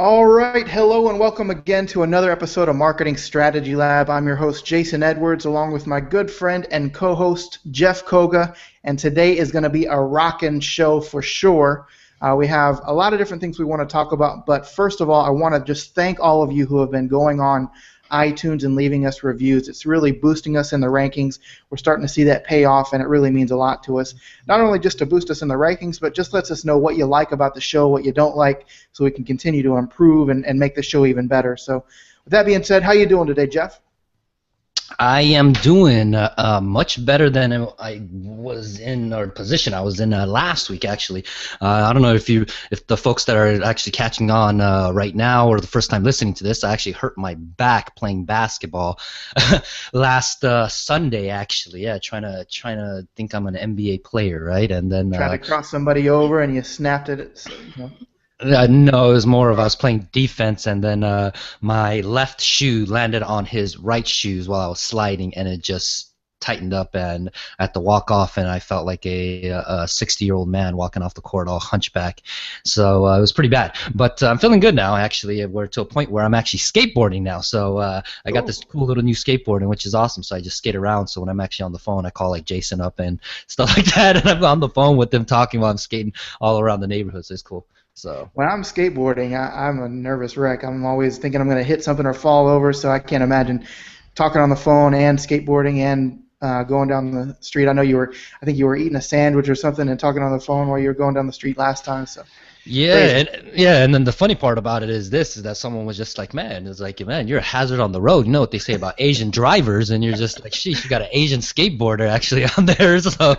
All right, hello and welcome again to another episode of Marketing Strategy Lab. I'm your host, Jason Edwards, along with my good friend and co-host, Jeff Koga, and today is going to be a rockin' show for sure. We have a lot of different things we want to talk about, but first of all, I want to just thank all of you who have been going on iTunes and leaving us reviews. It's really boosting us in the rankings. We're starting to see that pay off, and it really means a lot to us. Not only just to boost us in the rankings, but just lets us know what you like about the show, what you don't like, so we can continue to improve and make the show even better. So with that being said, how you doing today, Jeff? I am doing much better than I was in, or position I was in last week. Actually, I don't know if the folks that are actually catching on right now or the first time listening to this, I actually hurt my back playing basketball last Sunday. Actually, yeah, trying to think I'm an NBA player, right? And then Tried to cross somebody over and you snapped it. So, no, it was more of I was playing defense, and then my left shoe landed on his right shoes while I was sliding, and it just tightened up, and I had to walk off, and I felt like a 60-year-old man walking off the court all hunchback. So it was pretty bad. But I'm feeling good now, actually. We're to a point where I'm actually skateboarding now. So I got this cool little new skateboarding, which is awesome. So I just skate around. So when I'm actually on the phone, I call like Jason up and stuff like that, and I'm on the phone with them talking while I'm skating all around the neighborhood. So it's cool. So when I'm skateboarding, I'm a nervous wreck. I'm always thinking I'm going to hit something or fall over, so I can't imagine talking on the phone and skateboarding and going down the street. I think you were eating a sandwich or something and talking on the phone while you were going down the street last time. So yeah, and then the funny part about it is that someone was just like, man, you're a hazard on the road. You know what they say about Asian drivers, and you're just like, sheesh, you got an Asian skateboarder actually on there, so.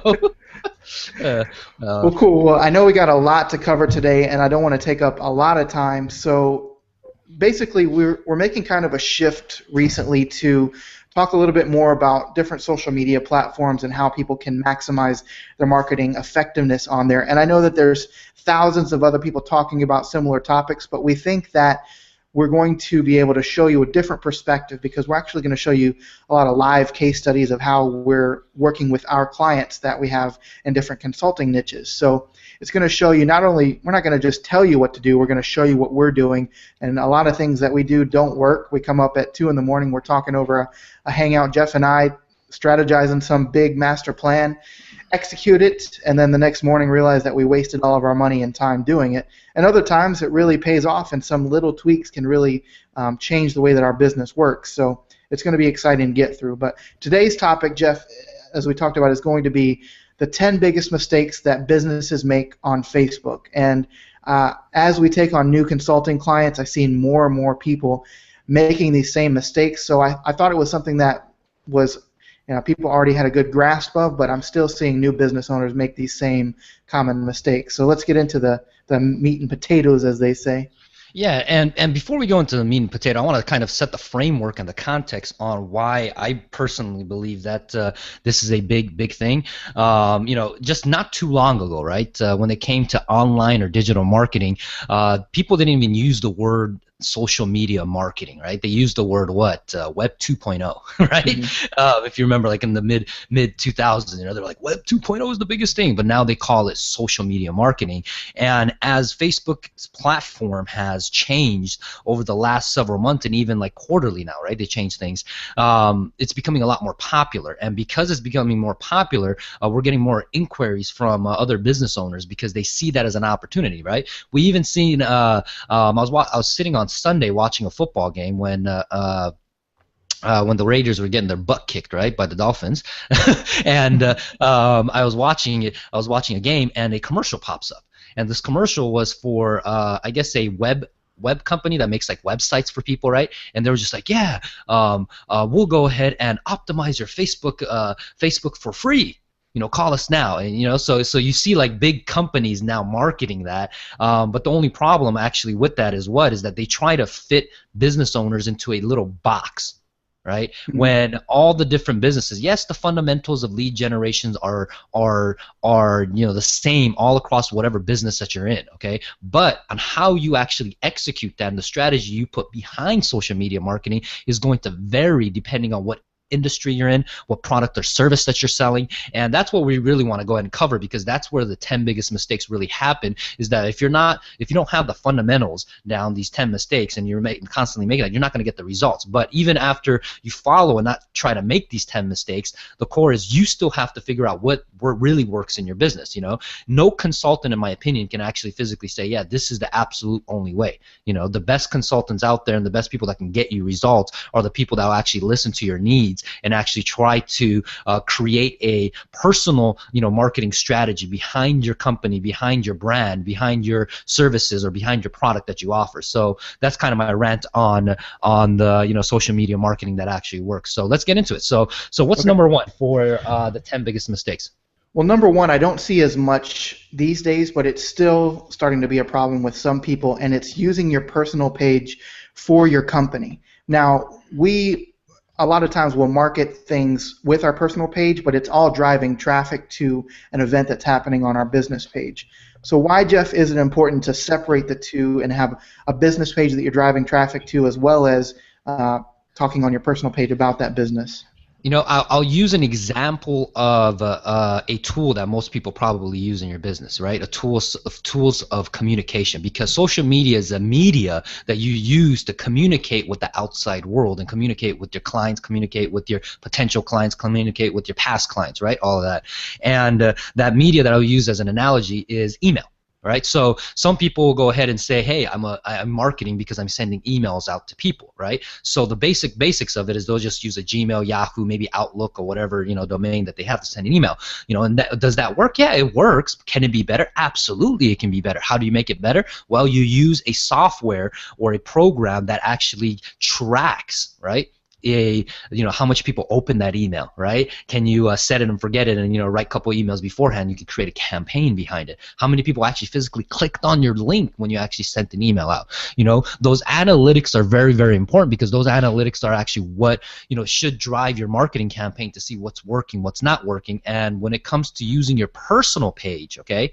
Well, cool. Well, I know we got a lot to cover today, and I don't want to take up a lot of time. So basically, we're making kind of a shift recently to talk a little bit more about different social media platforms and how people can maximize their marketing effectiveness on there. And I know that there's thousands of other people talking about similar topics, but we think that we're going to be able to show you a different perspective because we're actually going to show you a lot of live case studies of how we're working with our clients that we have in different consulting niches. So it's going to show you not only, we're not going to just tell you what to do, we're going to show you what we're doing. And a lot of things that we do don't work. We come up at 2 in the morning, we're talking over a hangout, Jeff and I strategizing some big master plan, execute it, and then the next morning realize that we wasted all of our money and time doing it. And other times it really pays off, and some little tweaks can really change the way that our business works. So it's going to be exciting to get through. But today's topic, Jeff, as we talked about, is going to be the 10 biggest mistakes that businesses make on Facebook. And as we take on new consulting clients, I've seen more and more people making these same mistakes. So I thought it was something that was people already had a good grasp of, but I'm still seeing new business owners make these same common mistakes. So let's get into the meat and potatoes, as they say. Yeah, and before we go into the meat and potato, I want to kind of set the framework and the context on why I personally believe that this is a big thing. Just not too long ago, right, when it came to online or digital marketing, people didn't even use the word social media marketing, right? They used the word what? Web 2.0, right? Mm-hmm. If you remember, like in the mid 2000s, they're like Web 2.0 is the biggest thing, but now they call it social media marketing. And as Facebook's platform has changed over the last several months, and even like quarterly now, right? They change things. It's becoming a lot more popular, and because it's becoming more popular, we're getting more inquiries from other business owners because they see that as an opportunity, right? We even seen I was sitting on Sunday watching a football game when the Raiders were getting their butt kicked, right, by the Dolphins, and I was watching a game, and a commercial pops up, and this commercial was for I guess a web company that makes like websites for people, right? And they were just like, yeah, we'll go ahead and optimize your Facebook for free. Call us now, and so you see like big companies now marketing that, but the only problem actually with that is that they try to fit business owners into a little box, right? Mm-hmm. When all the different businesses, yes, the fundamentals of lead generations are the same all across whatever business that you're in, okay? But on how you actually execute that and the strategy you put behind social media marketing is going to vary depending on what industry you're in, what product or service that you're selling. And that's what we really want to go ahead and cover, because that's where the 10 biggest mistakes really happen, is that if you don't have the fundamentals down, these 10 mistakes, and you're constantly making that, you're not going to get the results. But even after you follow and not try to make these 10 mistakes, the core is you still have to figure out what really works in your business. No consultant, in my opinion, can actually physically say, yeah, this is the absolute only way. The best consultants out there and the best people that can get you results are the people that will actually listen to your needs and actually try to create a personal, marketing strategy behind your company, behind your brand, behind your services, or behind your product that you offer. So that's kind of my rant on the social media marketing that actually works. So let's get into it. So what's number one for the 10 biggest mistakes? Well, number one, I don't see as much these days, but it's still starting to be a problem with some people, and it's using your personal page for your company. Now, a lot of times will market things with our personal page, but it's all driving traffic to an event that's happening on our business page. So why, Jeff, is it important to separate the two and have a business page that you're driving traffic to, as well as talking on your personal page about that business? I'll use an example of a tool that most people probably use in your business, right? Tools of communication, because social media is a media that you use to communicate with the outside world and communicate with your clients, communicate with your potential clients, communicate with your past clients, right? All of that. And that media that I'll use as an analogy is email. Right, so some people will go ahead and say, "Hey, I'm marketing because I'm sending emails out to people." Right, so the basics of it is they'll just use a Gmail, Yahoo, maybe Outlook, or whatever domain that they have to send an email. And does that work? Yeah, it works. Can it be better? Absolutely, it can be better. How do you make it better? Well, you use a software or a program that actually tracks, right, how much people open that email, right? Can you set it and forget it, and write a couple emails beforehand? You can create a campaign behind it. How many people actually physically clicked on your link when you actually sent an email out? Those analytics are very, very important, because those analytics are actually what should drive your marketing campaign to see what's working, what's not working. And when it comes to using your personal page, okay,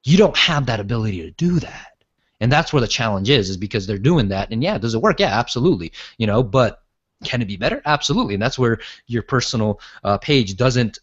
you don't have that ability to do that, and that's where the challenge is because they're doing that. And yeah, does it work? Yeah, absolutely. But can it be better? Absolutely, and that's where your personal page doesn't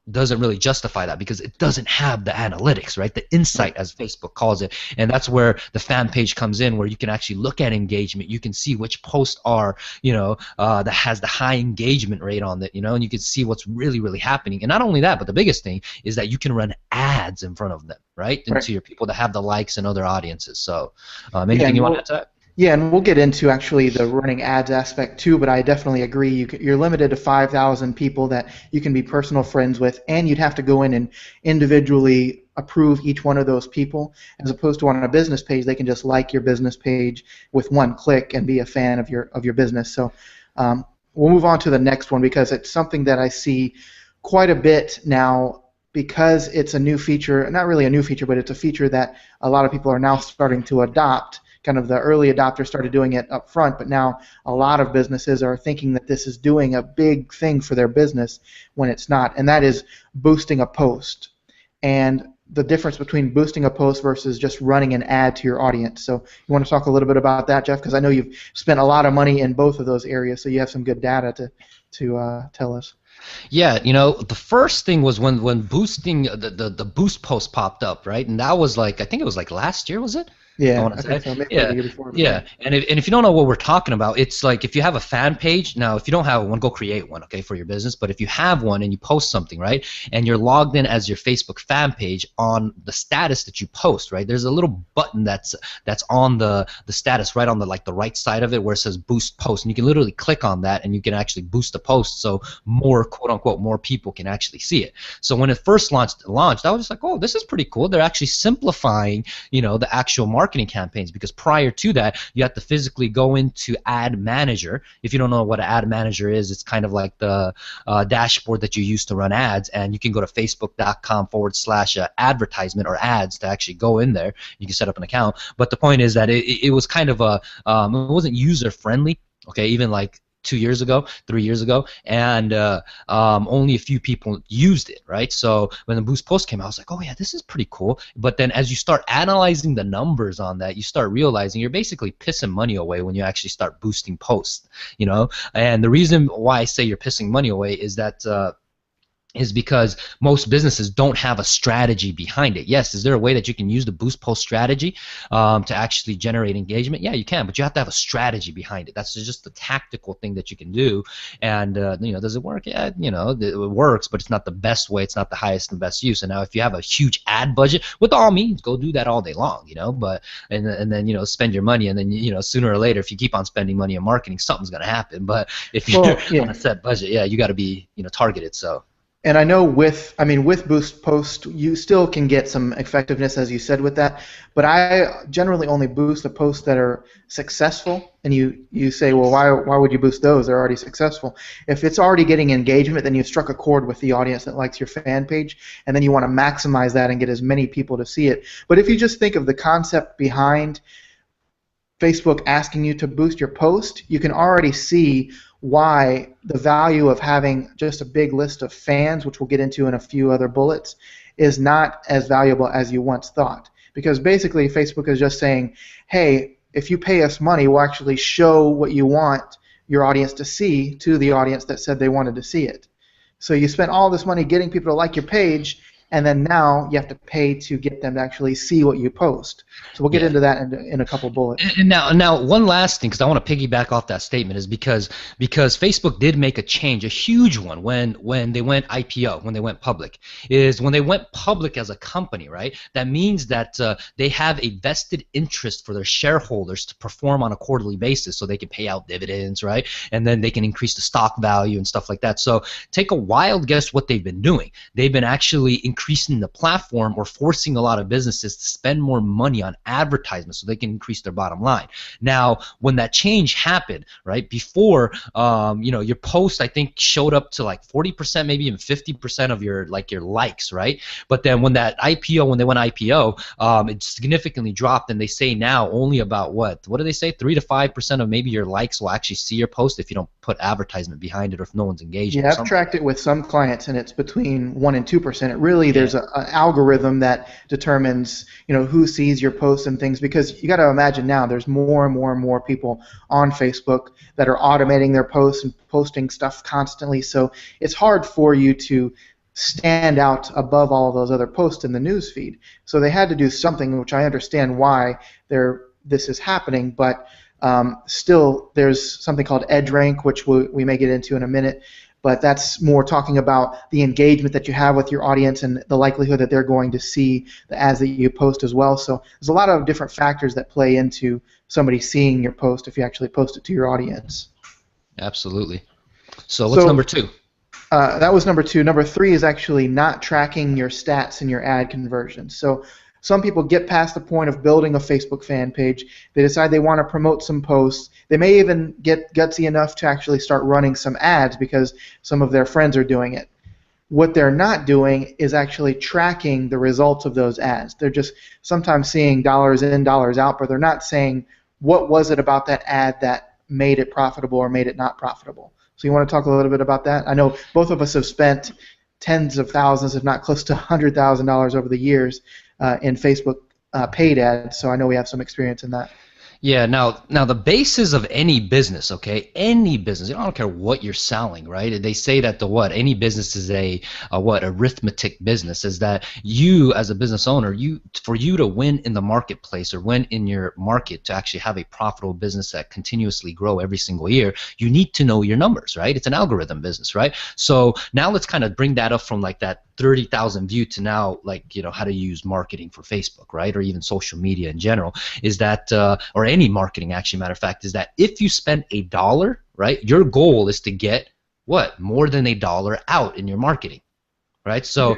really justify that, because it doesn't have the analytics, right? The insight, as Facebook calls it, and that's where the fan page comes in, where you can actually look at engagement. You can see which posts are, that has the high engagement rate on it, and you can see what's really, really happening. And not only that, but the biggest thing is that you can run ads in front of them, right? Into your people that have the likes and other audiences. So, anything you want to add to that? Yeah, and we'll get into actually the running ads aspect too, but I definitely agree. You're limited to 5,000 people that you can be personal friends with, and you'd have to go in and individually approve each one of those people, as opposed to on a business page, they can just like your business page with one click and be a fan of your business. So we'll move on to the next one, because it's something that I see quite a bit now, because it's a new feature, not really a new feature, but it's a feature that a lot of people are now starting to adopt. Kind of the early adopters started doing it up front, but now a lot of businesses are thinking that this is doing a big thing for their business when it's not, and that is boosting a post. And the difference between boosting a post versus just running an ad to your audience. So you want to talk a little bit about that, Jeff? Because I know you've spent a lot of money in both of those areas, so you have some good data to tell us. Yeah, the first thing was when boosting the boost post popped up, right? And that was I think it was last year, was it? Yeah, I think so. Maybe the year before. Yeah. And if you don't know what we're talking about, it's like if you have a fan page. Now, if you don't have one, go create one, okay, for your business. But if you have one and you post something, right, and you're logged in as your Facebook fan page, on the status that you post, right, there's a little button that's on the status, right on the right side of it, where it says boost post, and you can literally click on that and you can actually boost the post, so more, quote unquote, more people can actually see it. So when it first launched, I was just like, oh, this is pretty cool. They're actually simplifying, the actual marketing campaigns, because prior to that you have to physically go into Ad Manager. If you don't know what an Ad Manager is, it's kind of like the dashboard that you use to run ads, and you can go to facebook.com/advertisement or ads to actually go in there. You can set up an account, but the point is that it was kind of it wasn't user friendly. Okay, even 2 years ago, 3 years ago, and only a few people used it, right? So when the Boost post came out, I was like, oh yeah, this is pretty cool. But then as you start analyzing the numbers on that, you start realizing you're basically pissing money away when you actually start boosting posts, you know. And the reason why I say you're pissing money away is that is because most businesses don't have a strategy behind it. Yes, is there a way that you can use the Boost Post strategy to actually generate engagement? Yeah, you can, but you have to have a strategy behind it. That's just a tactical thing that you can do. And you know, does it work? Yeah, you know, it works, but it's not the best way. It's not the highest and best use. And now, if you have a huge ad budget, with all means, go do that all day long. You know, but and then you know, spend your money, and then you know, sooner or later, if you keep on spending money on marketing, something's gonna happen. But if you're on a set budget, yeah, you got to be targeted. So. And I know with Boost Post, you still can get some effectiveness, as you said, with that. But I generally only boost the posts that are successful. And you say, well, why would you boost those? They're already successful. If it's already getting engagement, then you've struck a chord with the audience that likes your fan page, and then you want to maximize that and get as many people to see it. But if you just think of the concept behind Facebook asking you to boost your post, you can already see why the value of having just a big list of fans, which we'll get into in a few other bullets, is not as valuable as you once thought. Because basically Facebook is just saying, hey, if you pay us money, we'll actually show what you want your audience to see to the audience that said they wanted to see it. So you spent all this money getting people to like your page, and then now you have to pay to get them to actually see what you post. So we'll get into that in a couple bullets. And now one last thing, because I want to piggyback off that statement, is because Facebook did make a change, a huge one, when they went IPO, when they went public. Is when they went public as a company, right? That means that they have a vested interest for their shareholders to perform on a quarterly basis, so they can pay out dividends, right? And then they can increase the stock value and stuff like that. So take a wild guess what they've been doing. They've been actually increasing the platform, or forcing a lot of businesses to spend more money on advertisements so they can increase their bottom line. Now, when that change happened, right, before, your post, I think, showed up to like 40%, maybe even 50% of your likes, right? But then when they went IPO, it significantly dropped, and they say now only about what do they say? 3 to 5% of maybe your likes will actually see your post if you don't put advertisement behind it, or if no one's engaged. Yeah, I've tracked it with some clients, and it's between 1 and 2%. It really, there's an algorithm that determines who sees your posts and things, because you got to imagine now there's more and more and more people on Facebook that are automating their posts and posting stuff constantly, so it's hard for you to stand out above all of those other posts in the news feed. So they had to do something, which I understand why this is happening, but still there's something called EdgeRank, which we may get into in a minute, but that's more talking about the engagement that you have with your audience and the likelihood that they're going to see the ads that you post as well. So there's a lot of different factors that play into somebody seeing your post if you actually post it to your audience. Absolutely. So what's number 2? That was number 2. Number 3 is actually not tracking your stats and your ad conversions. So some people get past the point of building a Facebook fan page. They decide they want to promote some posts. They may even get gutsy enough to actually start running some ads because some of their friends are doing it. What they're not doing is actually tracking the results of those ads. They're just sometimes seeing dollars in, dollars out, but they're not saying what was it about that ad that made it profitable or made it not profitable. So you want to talk a little bit about that? I know both of us have spent tens of thousands, if not close to $100,000 over the years in Facebook paid ads, so I know we have some experience in that. Yeah, now the basis of any business, okay, any business, I don't care what you're selling, right? They say that any business is a arithmetic business, is that you as a business owner, for you to win in the marketplace or win in your market, to actually have a profitable business that continuously grow every single year, you need to know your numbers, right? It's an algorithm business, right? So now let's kind of bring that up from like that 30,000 view to now, how to use marketing for Facebook, right, or even social media in general, is that or any marketing, actually, matter of fact, is that if you spend $1, right, your goal is to get more than $1 out in your marketing, right? So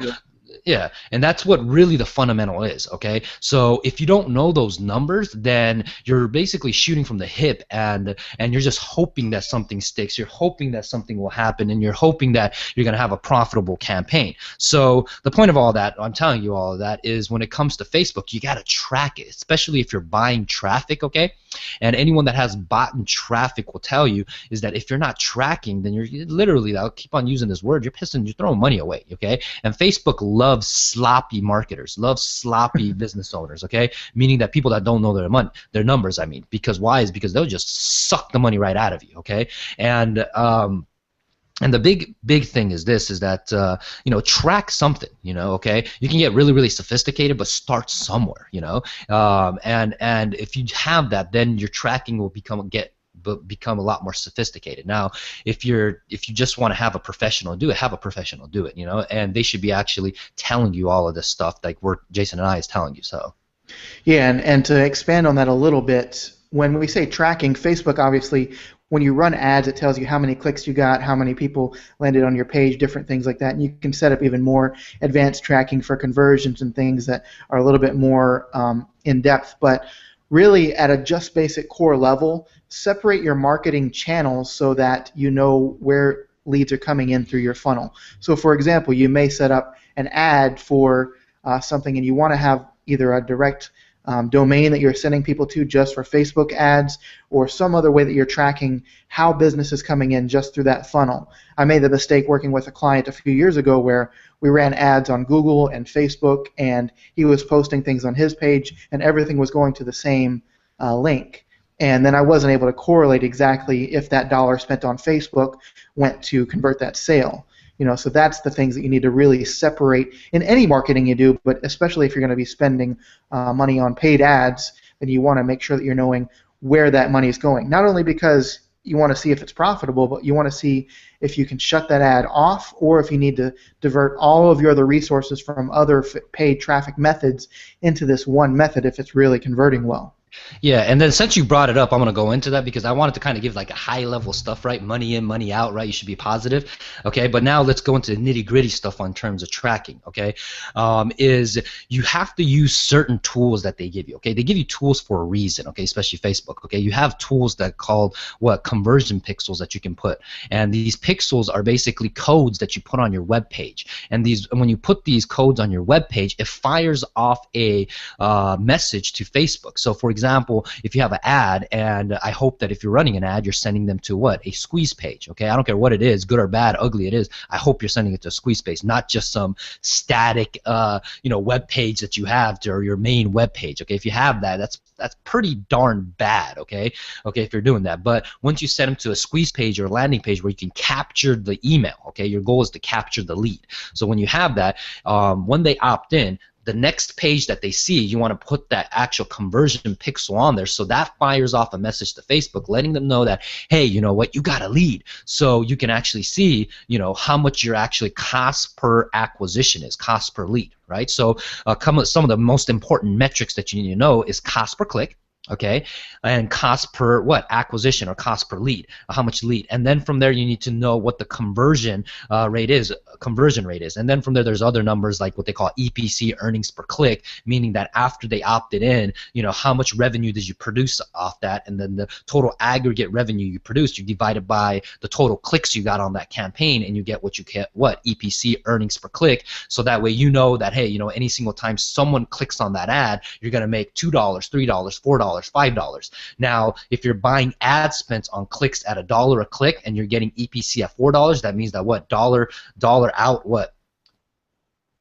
Yeah, and that's what really the fundamental is, okay? So if you don't know those numbers, then you're basically shooting from the hip, and you're just hoping that something sticks. You're hoping that something will happen, and you're hoping that you're going to have a profitable campaign. So the point of all that, I'm telling you all of that, is when it comes to Facebook, you got to track it, especially if you're buying traffic, okay? And anyone that has bought traffic will tell you is that if you're not tracking, then you're literally, I'll keep on using this word, you're throwing money away, okay? And Facebook loves sloppy marketers, loves sloppy business owners, okay? Meaning that people that don't know their numbers, I mean. Because why? Is because they'll just suck the money right out of you, okay? And the big thing is this: is that track something, okay? You can get really really sophisticated, but start somewhere, and if you have that, then your tracking will become a lot more sophisticated. Now, if you just want to have a professional do it, have a professional do it, and they should be actually telling you all of this stuff like Jason and I is telling you. So yeah, and to expand on that a little bit, when we say tracking, Facebook obviously, when you run ads, it tells you how many clicks you got, how many people landed on your page, different things like that. And you can set up even more advanced tracking for conversions and things that are a little bit more in depth. But really, at a just basic core level, separate your marketing channels so that you know where leads are coming in through your funnel. So for example, you may set up an ad for something, and you want to have either a direct domain that you're sending people to just for Facebook ads, or some other way that you're tracking how business is coming in just through that funnel. I made the mistake working with a client a few years ago where we ran ads on Google and Facebook, and he was posting things on his page, and everything was going to the same link. And then I wasn't able to correlate exactly if that dollar spent on Facebook went to convert that sale. So that's the things that you need to really separate in any marketing you do, but especially if you're going to be spending money on paid ads, then you want to make sure that you're knowing where that money is going. Not only because you want to see if it's profitable, but you want to see if you can shut that ad off, or if you need to divert all of your other resources from other paid traffic methods into this one method if it's really converting well. Yeah, and then since you brought it up, I'm going to go into that because I wanted to kind of give like a high-level stuff, right? Money in, money out, right? You should be positive, okay? But now let's go into the nitty-gritty stuff on terms of tracking, okay? Is you have to use certain tools that they give you, okay? They give you tools for a reason, okay? Especially Facebook, okay? You have tools that called conversion pixels that you can put, and these pixels are basically codes that you put on your web page, and when you put these codes on your web page, it fires off a message to Facebook. So for example, if you have an ad, and I hope that if you're running an ad, you're sending them to a squeeze page, okay? I don't care what it is, good or bad, ugly it is. I hope you're sending it to a squeeze page, not just some static, web page that you have or your main web page, okay? If you have that, that's pretty darn bad, okay? Okay, if you're doing that. But once you set them to a squeeze page or a landing page where you can capture the email, okay? Your goal is to capture the lead. So when you have that, when they opt in, the next page that they see, you want to put that actual conversion pixel on there, so that fires off a message to Facebook letting them know that, hey, you know what, you got a lead. So you can actually see, how much your actually cost per acquisition is, cost per lead, right? So some of the most important metrics that you need to know is cost per click, okay, and cost per acquisition, or cost per lead, how much lead, and then from there you need to know what the conversion rate is, and then from there there's other numbers like what they call EPC, earnings per click, meaning that after they opted in, how much revenue did you produce off that, and then the total aggregate revenue you produced, you divide it by the total clicks you got on that campaign, and you get what you get, EPC, earnings per click. So that way you know that, hey, any single time someone clicks on that ad, you're going to make $2, $3, $4, $5. Now, if you're buying ad spends on clicks at $1 a click and you're getting EPC at $4, that means that dollar out,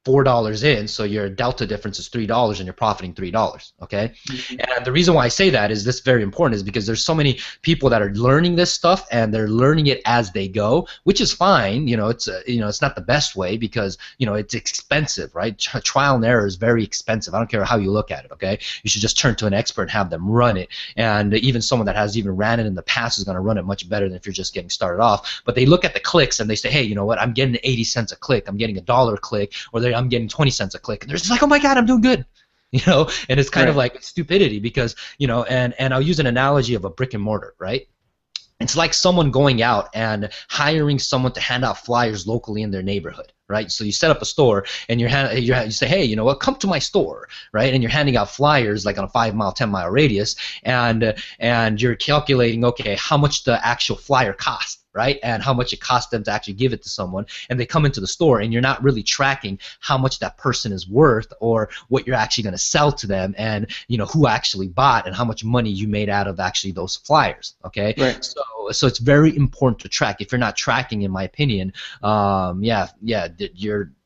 $4 in, so your delta difference is $3 and you're profiting $3, okay? Mm-hmm. And the reason why I say that is this very important is because there's so many people that are learning this stuff and they're learning it as they go, which is fine. It's not the best way because it's expensive, right? Trial and error is very expensive. I don't care how you look at it, okay? You should just turn to an expert and have them run it, and even someone that has even ran it in the past is going to run it much better than if you're just getting started off. But they look at the clicks and they say, hey, you know what, I'm getting 80 cents a click, I'm getting $1 a click, or I'm getting 20 cents a click, and they're just like, oh my god, I'm doing good, and it's kind of like stupidity because, and I'll use an analogy of a brick and mortar, right? It's like someone going out and hiring someone to hand out flyers locally in their neighborhood, right? So you set up a store, and you say, hey, you know what, come to my store, right? And you're handing out flyers like on a 5-mile, 10-mile radius, and you're calculating, okay, how much the actual flyer cost, right? And how much it costs them to actually give it to someone, and they come into the store, and you're not really tracking how much that person is worth or what you're actually going to sell to them, and you know who actually bought and how much money you made out of actually those flyers. Okay, Right. so it's very important to track. If you're not tracking, in my opinion,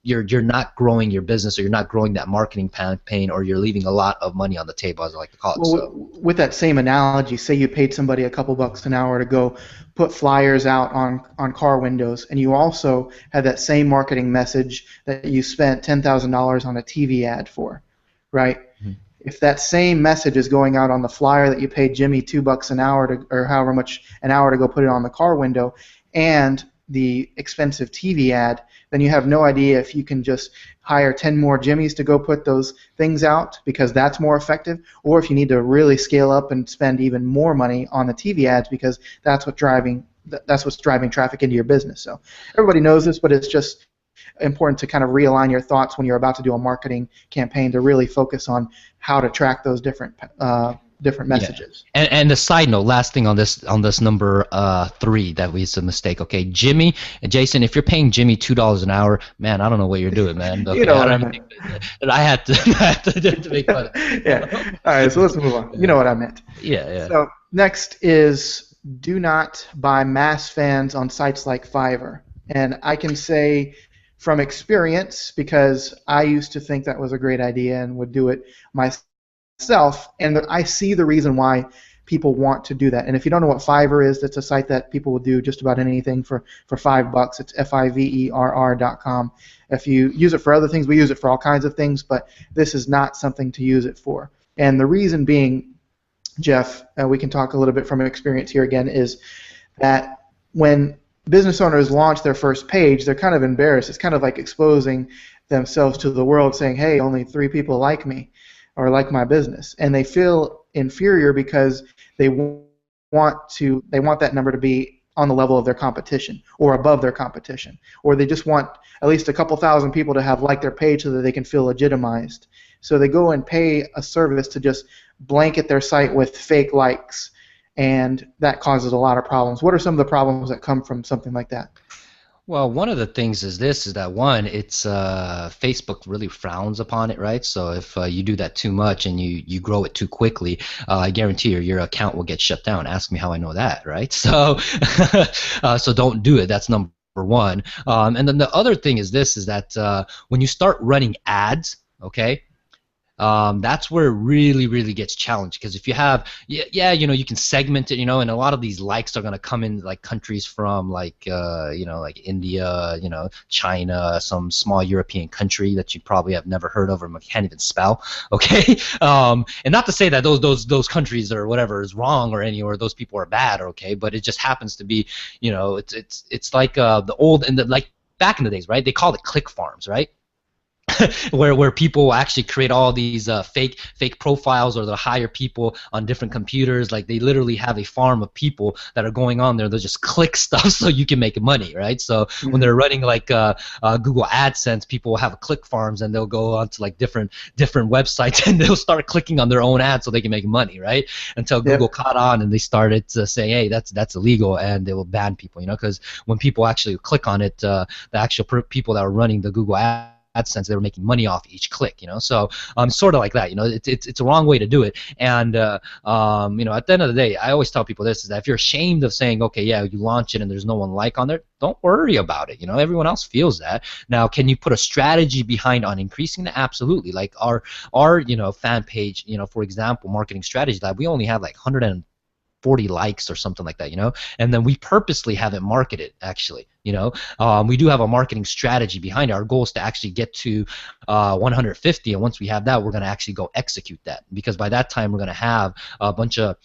you're not growing your business, or you're not growing that marketing campaign, or you're leaving a lot of money on the table, as I like to call it. Well, with that same analogy, say you paid somebody a couple bucks an hour to go put flyers out on car windows, and you also had that same marketing message that you spent $10,000 on a TV ad for, right? Mhm. If that same message is going out on the flyer that you paid Jimmy $2 an hour to, or however much an hour to go put it on the car window, and the expensive TV ad, then you have no idea if you can just hire 10 more Jimmys to go put those things out because that's more effective, or if you need to really scale up and spend even more money on the TV ads because that's what's driving traffic into your business. So everybody knows this, but it's just important to kind of realign your thoughts when you're about to do a marketing campaign to really focus on how to track those different messages. Yeah. And the side note, last thing on this number 3 that was a mistake. Okay, Jimmy and Jason, if you're paying Jimmy $2 an hour, man, I don't know what you're doing, man. Okay, You know what I meant. I had to make fun of it. Yeah. All right, so let's move on. You know what I meant. Yeah. So next is do not buy mass fans on sites like Fiverr. And I can say from experience, because I used to think that was a great idea and would do it myself, and I see the reason why people want to do that. And if you don't know what Fiverr is, that's a site that people will do just about anything for $5. It's fiverr.com. If you use it for other things, we use it for all kinds of things, but this is not something to use it for. And the reason being, Jeff, we can talk a little bit from experience here again, is that when business owners launch their first page, they're kind of embarrassed. It's kind of like exposing themselves to the world, saying, hey, only 3 people like me or like my business. And they feel inferior because they want that number to be on the level of their competition or above their competition. Or they just want at least a couple thousand people to have liked their page so that they can feel legitimized. So they go and pay a service to just blanket their site with fake likes, and that causes a lot of problems. What are some of the problems that come from something like that? Well, one of the things is that one, it's Facebook really frowns upon it, right? So if you do that too much and you grow it too quickly, I guarantee your account will get shut down. Ask me how I know that, right? So so don't do it. That's number one. And then the other thing is that when you start running ads, okay, that's where it really gets challenged, because if you have, you can segment it, and a lot of these likes are going to come in like countries from like like India, China, some small European country that you probably have never heard of or can't even spell, okay. And not to say that those countries or whatever is wrong or those people are bad, okay, but it just happens to be, it's like the old like back in the days, right? They called it click farms, right? where people actually create all these fake profiles, or they'll hire people on different computers. Like they literally have a farm of people that are going on there. They'll just click stuff so you can make money, right? So when they're running like Google AdSense, people will have click farms, and they'll go onto like different websites and they'll start clicking on their own ads so they can make money, right? Until Google caught on and they started to say, hey, that's illegal, and they will ban people, because when people actually click on it, the actual people that are running the Google AdSense, they were making money off each click, so sort of like that, it's a wrong way to do it. And at the end of the day, I always tell people this, is that if you're ashamed of saying, okay, yeah, you launch it and there's no one like on there, don't worry about it. Everyone else feels that. Now, can you put a strategy behind on increasing that? Absolutely. Like our fan page, for example, Marketing Strategy Lab, we only have like 140 likes or something like that, and then we purposely haven't marketed, actually. We do have a marketing strategy behind it. Our goal is to actually get to 150, and once we have that, we're going to actually go execute that, because by that time we're going to have a bunch of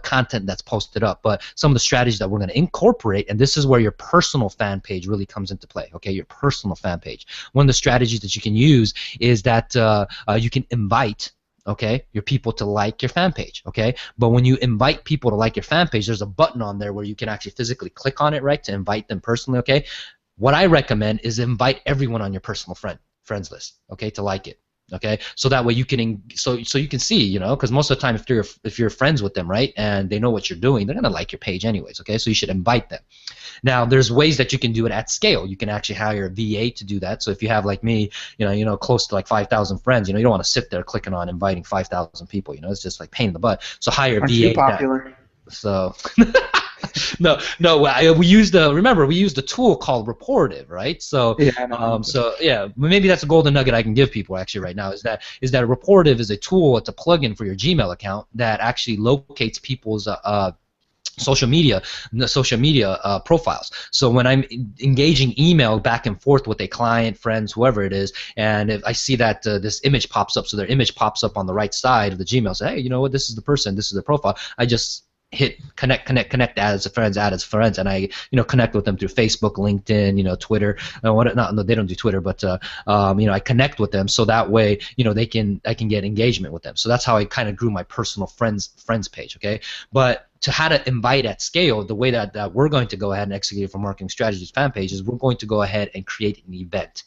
content that's posted up. But some of the strategies that we're going to incorporate, and this is where your personal fan page really comes into play. Okay, your personal fan page. One of the strategies that you can use is that you can invite your people to like your fan page, but when you invite people to like your fan page, there's a button on there where you can actually physically click on it, right, to invite them personally, what I recommend is invite everyone on your personal friends list, okay, to like it. Okay, so that way you can so you can see, you know, because most of the time if you're friends with them, right, and they know what you're doing, they're gonna like your page anyways. Okay, so you should invite them. Now, there's ways that you can do it at scale. You can actually hire a VA to do that. So if you have, like me, close to like 5,000 friends, you don't want to sit there clicking on inviting 5,000 people. It's just like pain in the butt. So hire a Aren't VA. you popular? So no, we used a tool called Reportive, right? So yeah, maybe that's a golden nugget I can give people actually right now is that Reportive is a tool, it's a plugin for your Gmail account that actually locates people's social media profiles. So when I'm engaging email back and forth with a client, friends, whoever it is, and if I see that this image pops up, so their image pops up on the right side of the Gmail, say, hey, you know what, this is the person, this is the profile, I just hit connect, add as friends, and I connect with them through Facebook, LinkedIn, Twitter. No, they don't do Twitter, but I connect with them so that way I can get engagement with them. So that's how I kind of grew my personal friends page. Okay, but to how to invite at scale, the way that we're going to go ahead and execute for Marketing Strategies fan page is we're going to go ahead and create an event.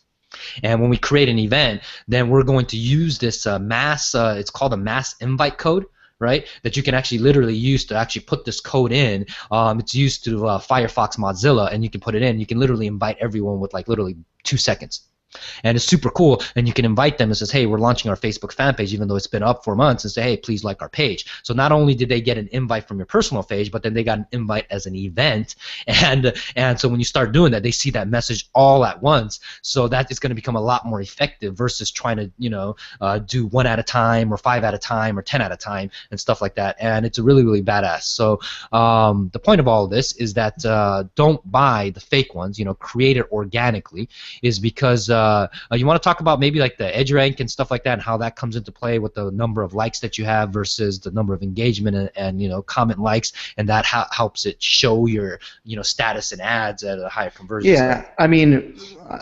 And when we create an event, then we're going to use this it's called a mass invite code, right? That you can actually literally use to actually put this code in. It's used to Firefox Mozilla, and you can put it in. You can literally invite everyone with like literally 2 seconds. And it's super cool, and you can invite them and says, hey, we're launching our Facebook fan page even though it's been up for months, and say, hey, please like our page. So not only did they get an invite from your personal page, but then they got an invite as an event, and so when you start doing that, they see that message all at once, so that is going to become a lot more effective versus trying to do 1 at a time or 5 at a time or 10 at a time and stuff like that, and it's really, really badass. So the point of all of this is that don't buy the fake ones, create it organically, is because you want to talk about maybe like the EdgeRank and stuff like that, and how that comes into play with the number of likes that you have versus the number of engagement and comment likes, and that helps it show your status in ads at a higher conversion. Yeah, I mean,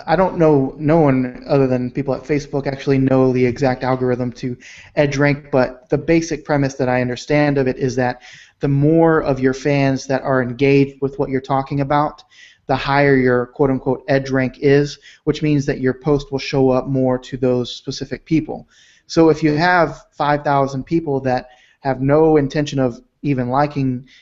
I don't know. No one other than people at Facebook actually know the exact algorithm to EdgeRank, but the basic premise that I understand of it is that the more of your fans that are engaged with what you're talking about, the higher your quote-unquote edge rank is, which means that your post will show up more to those specific people. So if you have 5,000 people that have no intention of even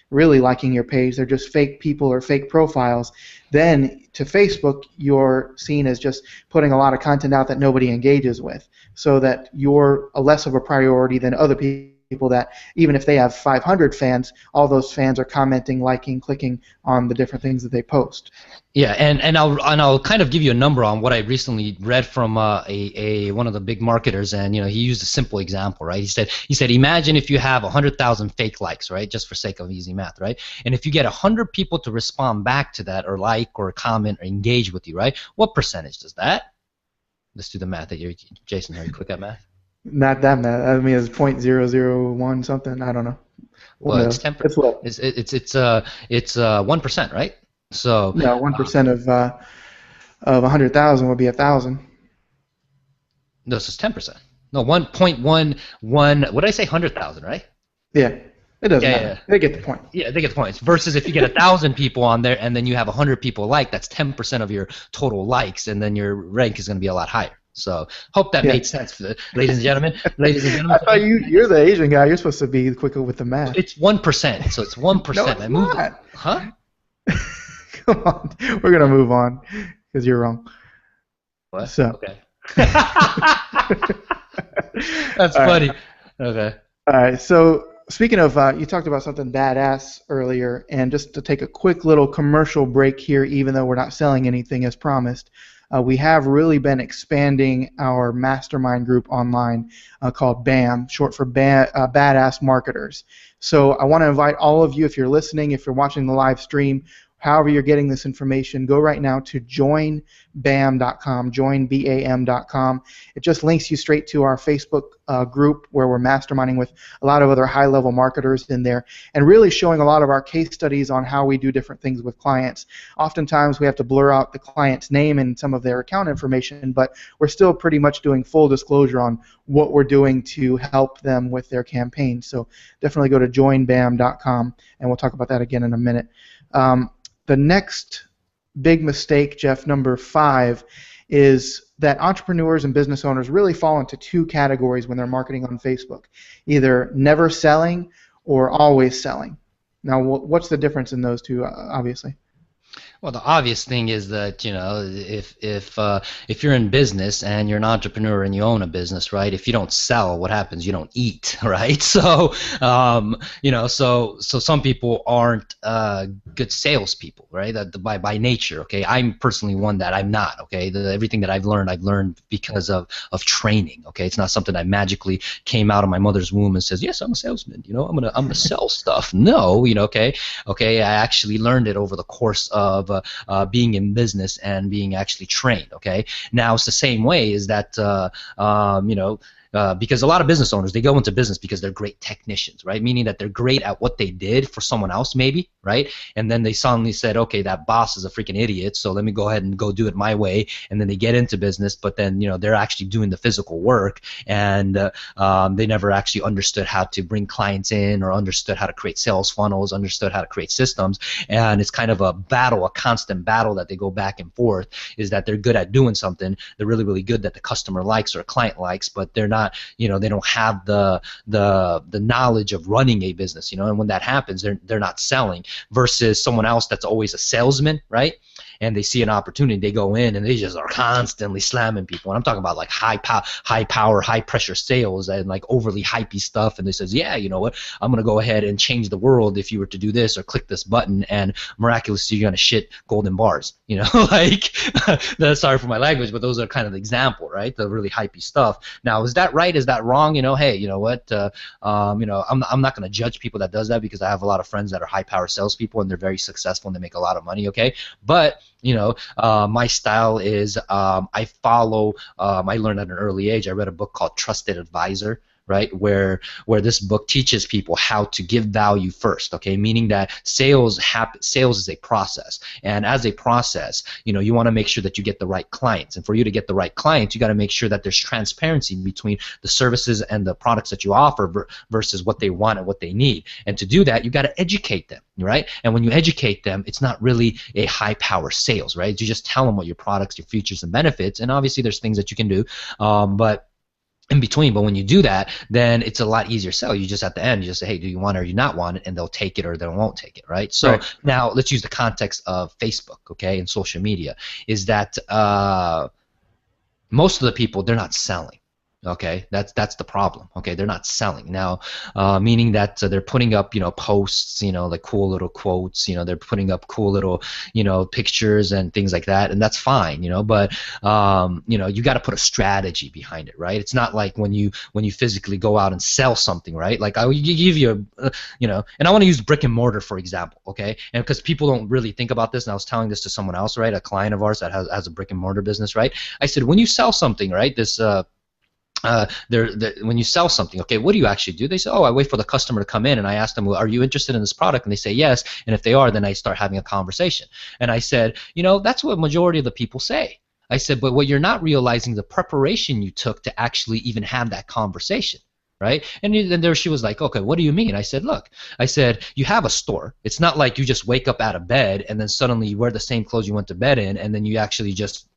really liking your page, they're just fake people or fake profiles, then to Facebook you're seen as just putting a lot of content out that nobody engages with, so that you're less of a priority than other people that even if they have 500 fans, all those fans are commenting, liking, clicking on the different things that they post. Yeah, and I'll kind of give you a number on what I recently read from one of the big marketers, and he used a simple example, right? He said imagine if you have 100,000 fake likes, right? Just for sake of easy math, right? And if you get 100 people to respond back to that, or like, or comment, or engage with you, right? What percentage does that? Let's do the math. Jason, are you quick at math? Not that math. I mean, it's 0.001 something. I don't know. Well, it's 10%. It's low. It's 1%, right? So no, 1% of 100,000 would be 1,000. No, so it's 10%. No, 1.11. What did I say? 100,000, right? Yeah. It doesn't matter. Yeah. They get the point. Yeah, they get the point. Versus if you get 1,000 people on there and then you have 100 people like, that's 10% of your total likes, and then your rank is going to be a lot higher. So hope that made sense for ladies and gentlemen. I thought you're the Asian guy. You're supposed to be quicker with the math. It's 1%. So it's 1%. No, it's not. Huh? Come on. We're gonna move on because you're wrong. What? So. Okay. That's funny. Right. Okay. All right. So speaking of, you talked about something badass earlier, and just to take a quick little commercial break here, even though we're not selling anything as promised. We have really been expanding our mastermind group online called BAM, short for Badass Marketers. So I want to invite all of you, if you're listening, if you're watching the live stream, however you're getting this information, go right now to joinbam.com, joinbam.com. It just links you straight to our Facebook group where we're masterminding with a lot of other high-level marketers in there, and really showing a lot of our case studies on how we do different things with clients. Oftentimes we have to blur out the client's name and some of their account information, but we're still pretty much doing full disclosure on what we're doing to help them with their campaigns. So definitely go to joinbam.com, and we'll talk about that again in a minute. The next big mistake, Jeff, number 5, is that entrepreneurs and business owners really fall into 2 categories when they're marketing on Facebook, either never selling or always selling. Now, what's the difference in those two, obviously? Well, the obvious thing is that, you know, if you're in business and you're an entrepreneur and you own a business, right? If you don't sell, what happens? You don't eat, right? So, you know, so some people aren't good salespeople, right? By nature, okay. I'm personally one that I'm not, okay. Everything that I've learned because of training, okay. It's not something I magically came out of my mother's womb and says, yes, I'm a salesman. You know, I'm gonna sell stuff. No, you know, okay. I actually learned it over the course of being in business and being actually trained. Okay, now it's the same way is that you know. Because a lot of business owners, they go into business because they're great technicians, right? Meaning that they're great at what they did for someone else maybe, right? And then they suddenly said, okay, that boss is a freaking idiot, so let me go ahead and go do it my way. And then they get into business, but then, you know, they're actually doing the physical work, and they never actually understood how to bring clients in or understood how to create sales funnels, understood how to create systems. And it's kind of a battle, a constant battle that they go back and forth, is that they're good at doing something, they're really, really good that the customer likes or a client likes, but they're not, you know, they don't have the knowledge of running a business, you know, and when that happens, they're not selling, versus someone else that's always a salesman, right? And they see an opportunity, they go in and they just are constantly slamming people. And I'm talking about like high power, high pressure sales and like overly hypey stuff. And they says, yeah, you know what? I'm gonna go ahead and change the world if you were to do this or click this button, and miraculously you're gonna shit golden bars. You know, like sorry for my language, but those are kind of the example, right? The really hypey stuff. Now, is that right? Is that wrong? You know, hey, you know what? You know, I'm not gonna judge people that does that, because I have a lot of friends that are high power salespeople and they're very successful and they make a lot of money. Okay, but you know, my style is I follow. I learned at an early age. I read a book called Trusted Advisor, right? Where this book teaches people how to give value first. Okay, meaning that sales is a process, and as a process, you know, you want to make sure that you get the right clients, and for you to get the right clients, you got to make sure that there's transparency between the services and the products that you offer versus what they want and what they need. And to do that, you got to educate them, right? And when you educate them, it's not really a high power sales, right? You just tell them what your products, your features and benefits, and obviously there's things that you can do, but in between. But when you do that, then it's a lot easier sell. You just at the end, you just say, hey, do you want it or you not want it, and they'll take it or they won't take it, right? So right. Now let's use the context of Facebook, okay, and social media, is that most of the people, they're not selling. Okay, that's the problem. Okay, they're not selling now, meaning that they're putting up, you know, posts, you know, like cool little quotes, you know, they're putting up cool little, you know, pictures and things like that, and that's fine, you know, but you know, you got to put a strategy behind it, right? It's not like when you physically go out and sell something, right? Like I will give you a, you know, and I want to use brick and mortar for example, okay? And because people don't really think about this, and I was telling this to someone else, right? A client of ours that has a brick and mortar business, right? I said, when you sell something, right? This when you sell something, okay, what do you actually do? They say, oh, I wait for the customer to come in, and I ask them, well, are you interested in this product? And they say yes, and if they are, then I start having a conversation. And I said, you know, that's what majority of the people say. I said, but what you're not realizing, the preparation you took to actually even have that conversation. Right? And then there she was like, okay, what do you mean? I said, look, I said, you have a store. It's not like you just wake up out of bed and then suddenly you wear the same clothes you went to bed in, and then you actually just,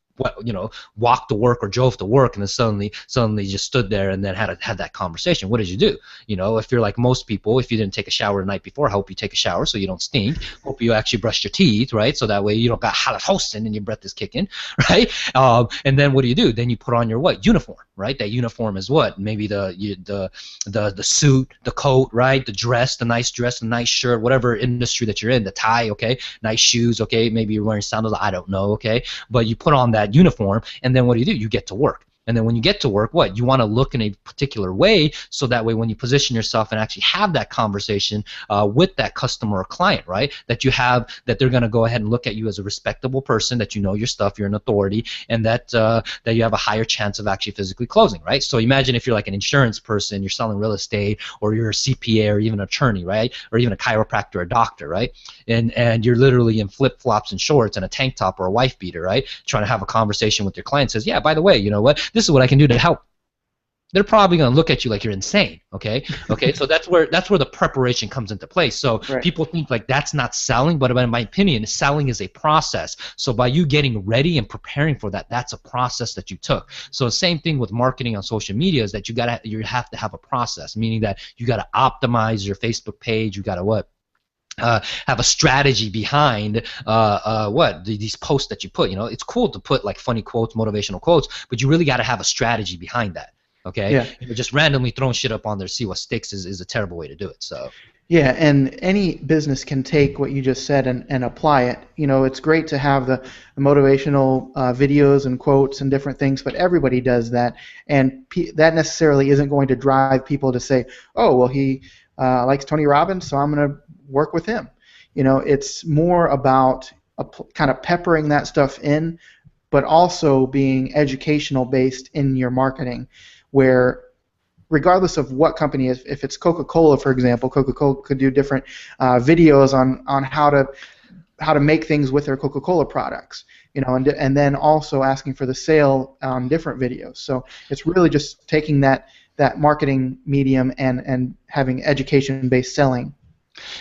you know, walked to work or drove to work, and then suddenly just stood there and then had that conversation. What did you do? You know, if you're like most people, if you didn't take a shower the night before, I hope you take a shower so you don't stink. Hope you actually brush your teeth, right? So that way you don't got halitosin and your breath is kicking, right? And then what do? Then you put on your what? Uniform, right? That uniform is what? Maybe the suit, the coat, right? The dress, the nice dress, the nice shirt, whatever industry that you're in, the tie, okay? Nice shoes, okay? Maybe you're wearing sandals, I don't know, okay? But you put on that uniform, and then what do? You get to work. And then when you get to work, what? You want to look in a particular way, so that way when you position yourself and actually have that conversation with that customer or client, right, that they're going to go ahead and look at you as a respectable person, that you know your stuff, you're an authority, and that you have a higher chance of actually physically closing, right? So imagine if you're like an insurance person, you're selling real estate, or you're a CPA, or even an attorney, right, or even a chiropractor, or a doctor, right, and you're literally in flip-flops and shorts and a tank top or a wife beater, right, trying to have a conversation with your client. Says, yeah, by the way, you know what? This is what I can do to help. they're probably going to look at you like you're insane. Okay. So that's where the preparation comes into place. So Right. people think like that's not selling, but in my opinion, selling is a process. So by you getting ready and preparing for that, that's a process that you took. So same thing with marketing on social media is that you have to have a process, meaning that you got to optimize your Facebook page. You got to have a strategy behind these posts that you put. You know, it's cool to put like funny quotes, motivational quotes, but you really got to have a strategy behind that. Okay, Yeah. just randomly throwing shit up on there, see what sticks is a terrible way to do it. So Yeah, and any business can take what you just said and apply it. You know, it's great to have the motivational videos and quotes and different things, but everybody does that, and that necessarily isn't going to drive people to say, oh, well, he likes Tony Robbins, so I'm going to work with him. You know, it's more about kind of peppering that stuff in, but also being educational based in your marketing, where regardless of what company, if it's Coca-Cola, for example, Coca-Cola could do different videos on how to make things with their Coca-Cola products, you know, and then also asking for the sale on different videos. So it's really just taking that marketing medium and having education-based selling.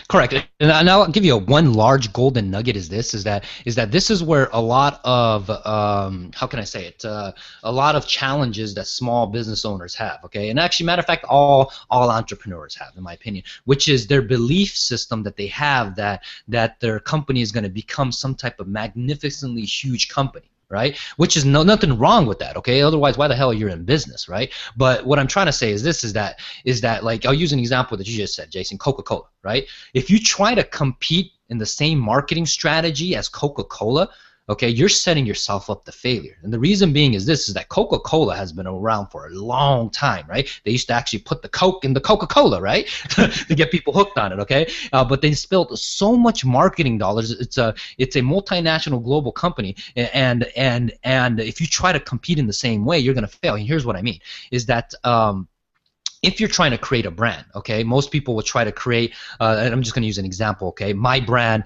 correct. And I'll give you one large golden nugget is that this is where a lot of how can I say it, a lot of challenges that small business owners have, okay, and actually matter of fact all entrepreneurs have, in my opinion, which is their belief system that they have that their company is going to become some type of magnificently huge company. Right, which is nothing wrong with that, okay? Otherwise, why the hell are you in business, right? But what I'm trying to say is this: is that like, I'll use an example that you just said, Jason, Coca-Cola, right? If you try to compete in the same marketing strategy as Coca-Cola, okay, you're setting yourself up to failure. And the reason being is this: is that Coca-Cola has been around for a long time, right? They used to actually put the Coke in the Coca-Cola, right, to get people hooked on it, okay? But they spent so much marketing dollars. It's a multinational global company, and if you try to compete in the same way, you're going to fail. And here's what I mean: is that if you're trying to create a brand, okay, most people will try to create, and I'm just going to use an example, okay, my brand,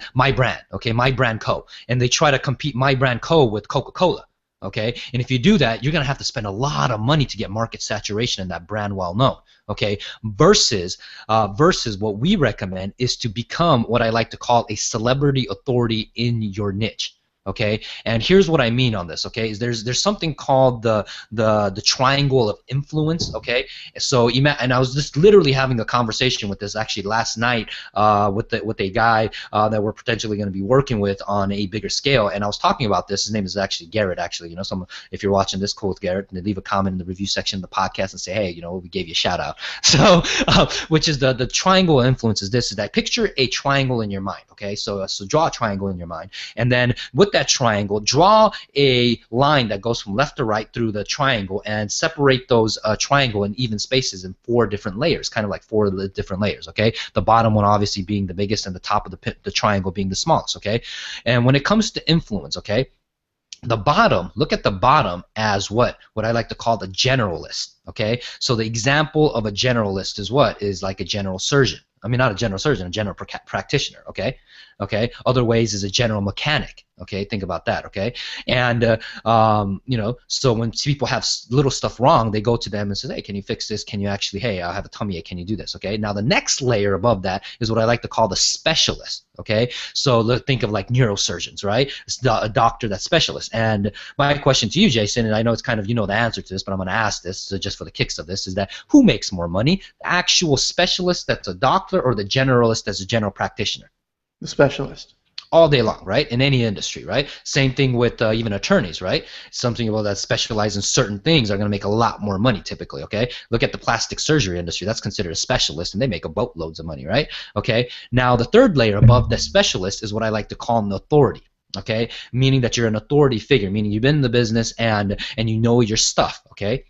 okay, My Brand Co. And they try to compete My Brand Co. with Coca-Cola, okay? And if you do that, you're going to have to spend a lot of money to get market saturation and that brand well known, okay? Versus what we recommend is to become what I like to call a celebrity authority in your niche. Okay, and here's what I mean on this. Okay, is there's something called the triangle of influence. Okay, so and I was just literally having a conversation with this actually last night with a guy that we're potentially going to be working with on a bigger scale, and I was talking about this. His name is actually Garrett. Actually, you know, if you're watching this, cool with Garrett, and leave a comment in the review section of the podcast and say, hey, you know, we gave you a shout out. So, which is the triangle of influence is this: is that picture a triangle in your mind. Okay, so draw a triangle in your mind, and then with that triangle, draw a line that goes from left to right through the triangle and separate those triangle in even spaces in 4 different layers, kind of like 4 different layers, okay? The bottom one obviously being the biggest and the top of the triangle being the smallest, okay? And when it comes to influence, okay, the bottom, look at the bottom as what I like to call the generalist, okay? So the example of a generalist is what? Is like a general surgeon. I mean, not a general surgeon, a general practitioner, okay? Okay. Other ways is a general mechanic, okay? Think about that, okay? And, you know, so when people have little stuff wrong, they go to them and say, hey, can you fix this? Can you actually, hey, I have a tummy ache, can you do this, okay? Now, the next layer above that is what I like to call the specialist, okay? So think of like neurosurgeons, right? It's a doctor that's specialist. And my question to you, Jason, and I know it's kind of, you know the answer to this, but I'm going to ask this so just for the kicks of this, is that who makes more money? The actual specialist that's a doctor or the generalist that's a general practitioner? The specialist. All day long, right? In any industry, right? Same thing with even attorneys, right? Something about that specialize in certain things are going to make a lot more money typically, okay? Look at the plastic surgery industry. That's considered a specialist, and they make a boatloads of money, right? Okay? Now, the third layer above the specialist is what I like to call an authority, okay? Meaning that you're an authority figure, meaning you've been in the business and you know your stuff, okay?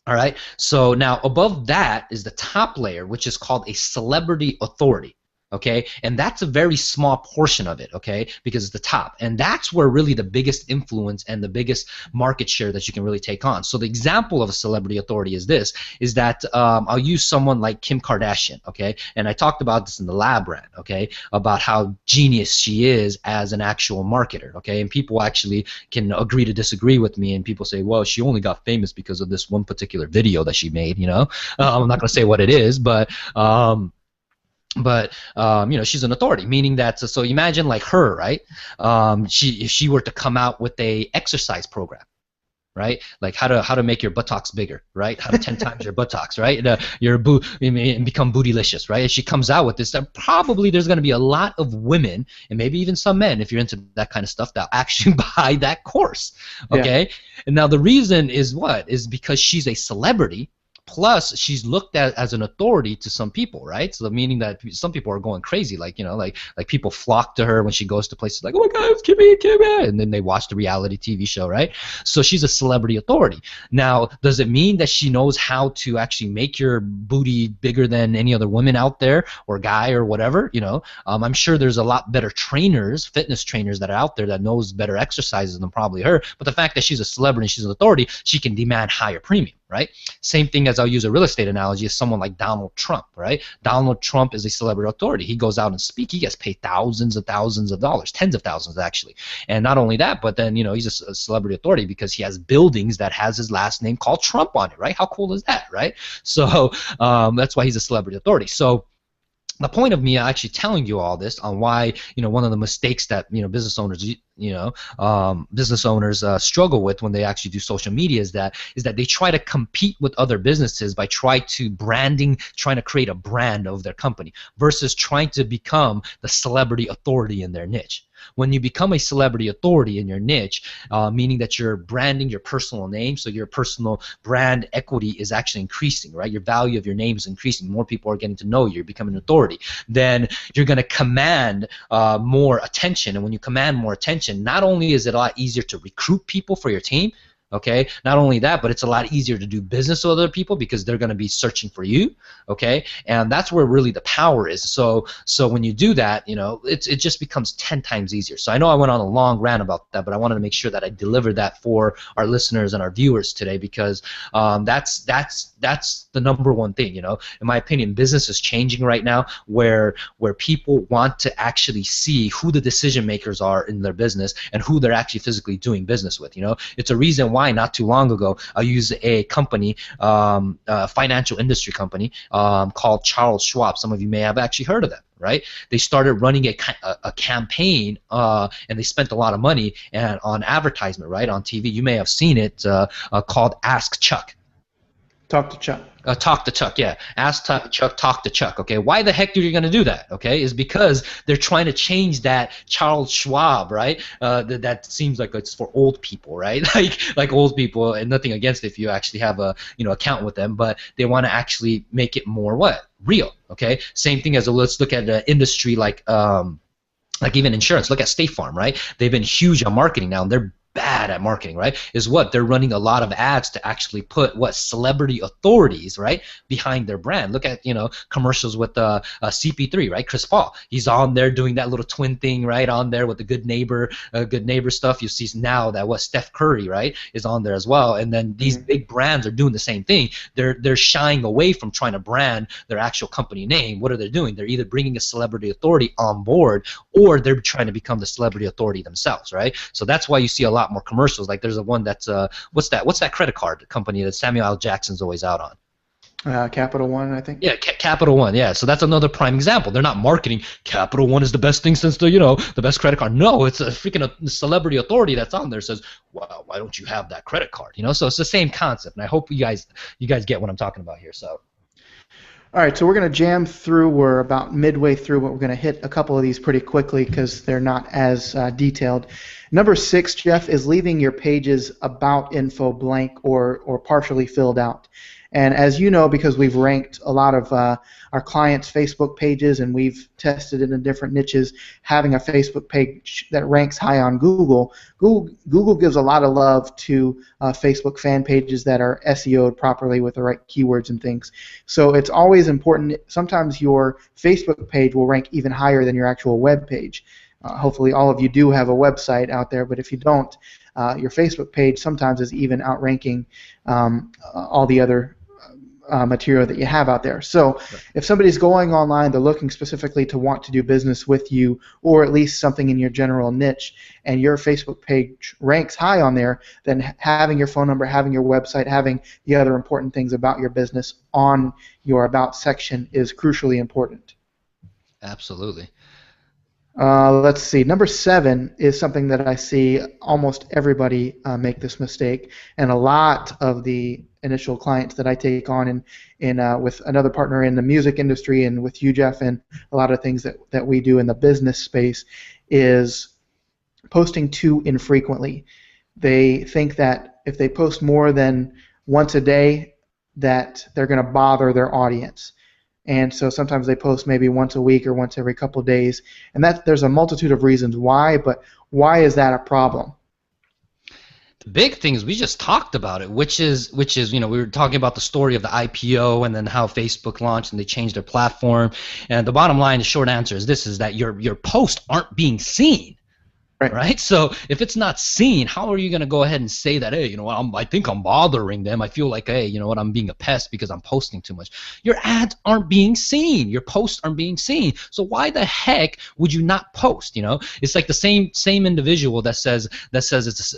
All right? So now above that is the top layer, which is called a celebrity authority. Okay, and that's a very small portion of it, okay, because it's the top, and that's where really the biggest influence and the biggest market share that you can really take on. So the example of a celebrity authority is this, is that I'll use someone like Kim Kardashian, okay, and I talked about this in the lab rant, okay, about how genius she is as an actual marketer, okay, and people actually can agree to disagree with me, and people say, well, she only got famous because of this one particular video that she made, you know. I'm not going to say what it is, but you know, she's an authority, meaning that, so imagine like her, right? If she were to come out with a exercise program, right? Like how to make your buttocks bigger, right? How to 10 times your buttocks, right? And become bootylicious, right? If she comes out with this, then probably there's going to be a lot of women and maybe even some men, if you're into that kind of stuff, that actually buy that course, okay? Yeah. And now the reason is what? Is because she's a celebrity. Plus, she's looked at as an authority to some people, right? So meaning that some people are going crazy, like, you know, like people flock to her when she goes to places like, oh my God, it's Kimmy, and then they watch the reality TV show, right? So she's a celebrity authority. Now, does it mean that she knows how to actually make your booty bigger than any other woman out there, or guy, or whatever? You know, I'm sure there's a lot better trainers, fitness trainers that are out there that knows better exercises than probably her. But the fact that she's a celebrity, she's an authority, she can demand higher premium. Right? Same thing as I'll use a real estate analogy is someone like Donald Trump, right? Donald Trump is a celebrity authority. He goes out and speaks. He gets paid thousands of dollars, tens of thousands actually. And not only that, but then, you know, he's a celebrity authority because he has buildings that has his last name called Trump on it, right? How cool is that, right? So that's why he's a celebrity authority. So the point of me actually telling you all this on why, you know, one of the mistakes that, you know, business owners struggle with when they actually do social media is that they try to compete with other businesses by trying to create a brand of their company versus trying to become the celebrity authority in their niche. When you become a celebrity authority in your niche, meaning that you're branding your personal name, so your personal brand equity is actually increasing, right? Your value of your name is increasing. More people are getting to know you. You're becoming an authority. Then you're going to command more attention. And when you command more attention, not only is it a lot easier to recruit people for your team, okay, not only that, but it's a lot easier to do business with other people because they're going to be searching for you, okay, and that's where really the power is. So when you do that, you know, it just becomes 10 times easier. So I know I went on a long rant about that, but I wanted to make sure that I delivered that for our listeners and our viewers today because that's the number one thing. You know, in my opinion, business is changing right now where people want to actually see who the decision makers are in their business and who they're actually physically doing business with. You know, it's a reason why not too long ago I used a company, financial industry company called Charles Schwab. Some of you may have actually heard of them, right? They started running a campaign and they spent a lot of money on advertisement, right, on TV. You may have seen it called Ask Chuck. Talk to Chuck. Talk to Chuck, yeah. Ask Chuck, talk to Chuck, okay? Why the heck are you going to do that, okay? Is because they're trying to change that Charles Schwab, right? That seems like it's for old people, right? like old people, and nothing against it if you actually have a account with them, but they want to actually make it more what? Real, okay? Same thing as let's look at an industry like even insurance. Look at State Farm, right? They've been huge on marketing now, and they're bad at marketing, right? Is what they're running a lot of ads to actually put celebrity authorities, right, behind their brand. Look at commercials with CP3, right? Chris Paul, he's on there doing that little twin thing, right, on there with the good neighbor stuff. You see now that Steph Curry, right, is on there as well. And then these big brands are doing the same thing. They're shying away from trying to brand their actual company name. What are they doing? They're either bringing a celebrity authority on board or they're trying to become the celebrity authority themselves, right? So that's why you see a lot more commercials. Like there's a one that's what's that credit card company that Samuel L. Jackson's always out on? Capital One, I think. Yeah, Capital One. Yeah, so that's another prime example. They're not marketing Capital One is the best thing since the best credit card. No, it's a freaking celebrity authority that's on there says, well, why don't you have that credit card? So it's the same concept, and I hope you guys get what I'm talking about here. So. All right, so we're going to jam through. We're about midway through, but we're going to hit a couple of these pretty quickly because they're not as detailed. Number 6, Jeff, is leaving your page's about info blank or partially filled out. And as you know, because we've ranked a lot of our clients' Facebook pages and we've tested it in different niches, having a Facebook page that ranks high on Google gives a lot of love to Facebook fan pages that are SEO'd properly with the right keywords and things. So it's always important. Sometimes your Facebook page will rank even higher than your actual web page. Hopefully all of you do have a website out there, but if you don't, your Facebook page sometimes is even outranking all the other material that you have out there. So if somebody's going online, they're looking specifically to want to do business with you, or at least something in your general niche, and your Facebook page ranks high on there, then having your phone number, having your website, having the other important things about your business on your About section is crucially important. Absolutely. Let's see. Number 7 is something that I see almost everybody make this mistake, and a lot of the initial clients that I take on with another partner in the music industry and with you, Jeff, and a lot of things that we do in the business space is posting too infrequently. They think that if they post more than once a day, that they're going to bother their audience. And so sometimes they post maybe once a week or once every couple of days, and there's a multitude of reasons why, but why is that a problem? The big thing is we just talked about it, which is we were talking about the story of the IPO and then how Facebook launched and they changed their platform. And the bottom line, the short answer is this: is that your posts aren't being seen. Right. So if it's not seen, how are you going to go ahead and say that, hey, you know what, I think I'm bothering them. I feel like, hey, you know what, I'm being a pest because I'm posting too much. Your ads aren't being seen. Your posts aren't being seen. So why the heck would you not post? You know, it's like the same individual that says it's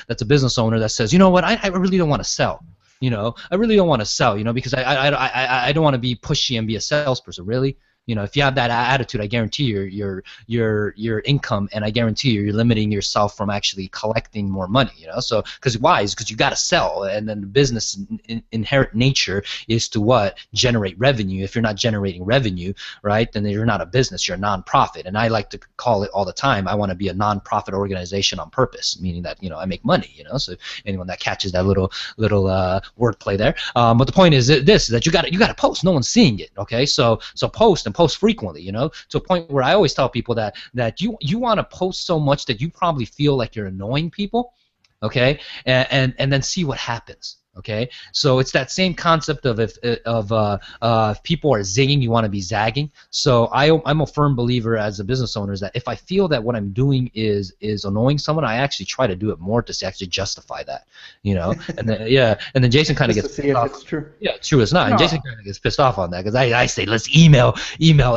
that's a business owner that says, you know what, I really don't want to sell. You know, I really don't want to sell. You know, because I don't want to be pushy and be a salesperson. Really. You know, if you have that attitude, I guarantee your income, and I guarantee you're limiting yourself from actually collecting more money. You know, so because why? Is because you got to sell, and then the business inherent nature is to what? Generate revenue. If you're not generating revenue, right, then you're not a business. You're a nonprofit, and I like to call it all the time. I want to be a nonprofit organization on purpose, meaning that I make money. You know, so anyone that catches that little wordplay there. But the point is this: that you got to post. No one's seeing it. Okay, so post and post frequently, to a point where I always tell people that you want to post so much that you probably feel like you're annoying people, okay, and then see what happens. Okay, so it's that same concept of if people are zigging, you want to be zagging. So I'm a firm believer as a business owner is that if I feel that what I'm doing is annoying someone, I actually try to do it more to actually justify that, and then Jason kind of gets to see if it's true. Yeah, true it's not. No. And Jason kind of gets pissed off on that because I say let's email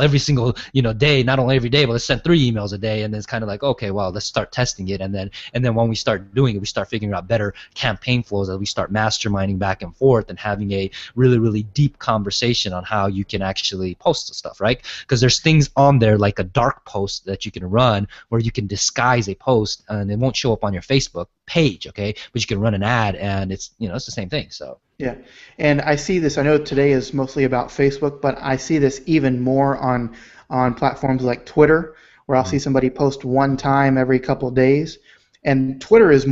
every single day, not only every day, but let's send 3 emails a day, and then it's kind of like, okay, well, let's start testing it, and then when we start doing it, we start figuring out better campaign flows as we start masterminding back and forth and having a really, really deep conversation on how you can actually post the stuff, right? Because there's things on there like a dark post that you can run where you can disguise a post and it won't show up on your Facebook page, okay? But you can run an ad and it's it's the same thing. So yeah, and I see this. I know today is mostly about Facebook, but I see this even more on platforms like Twitter, where I'll see somebody post one time every couple of days. And Twitter is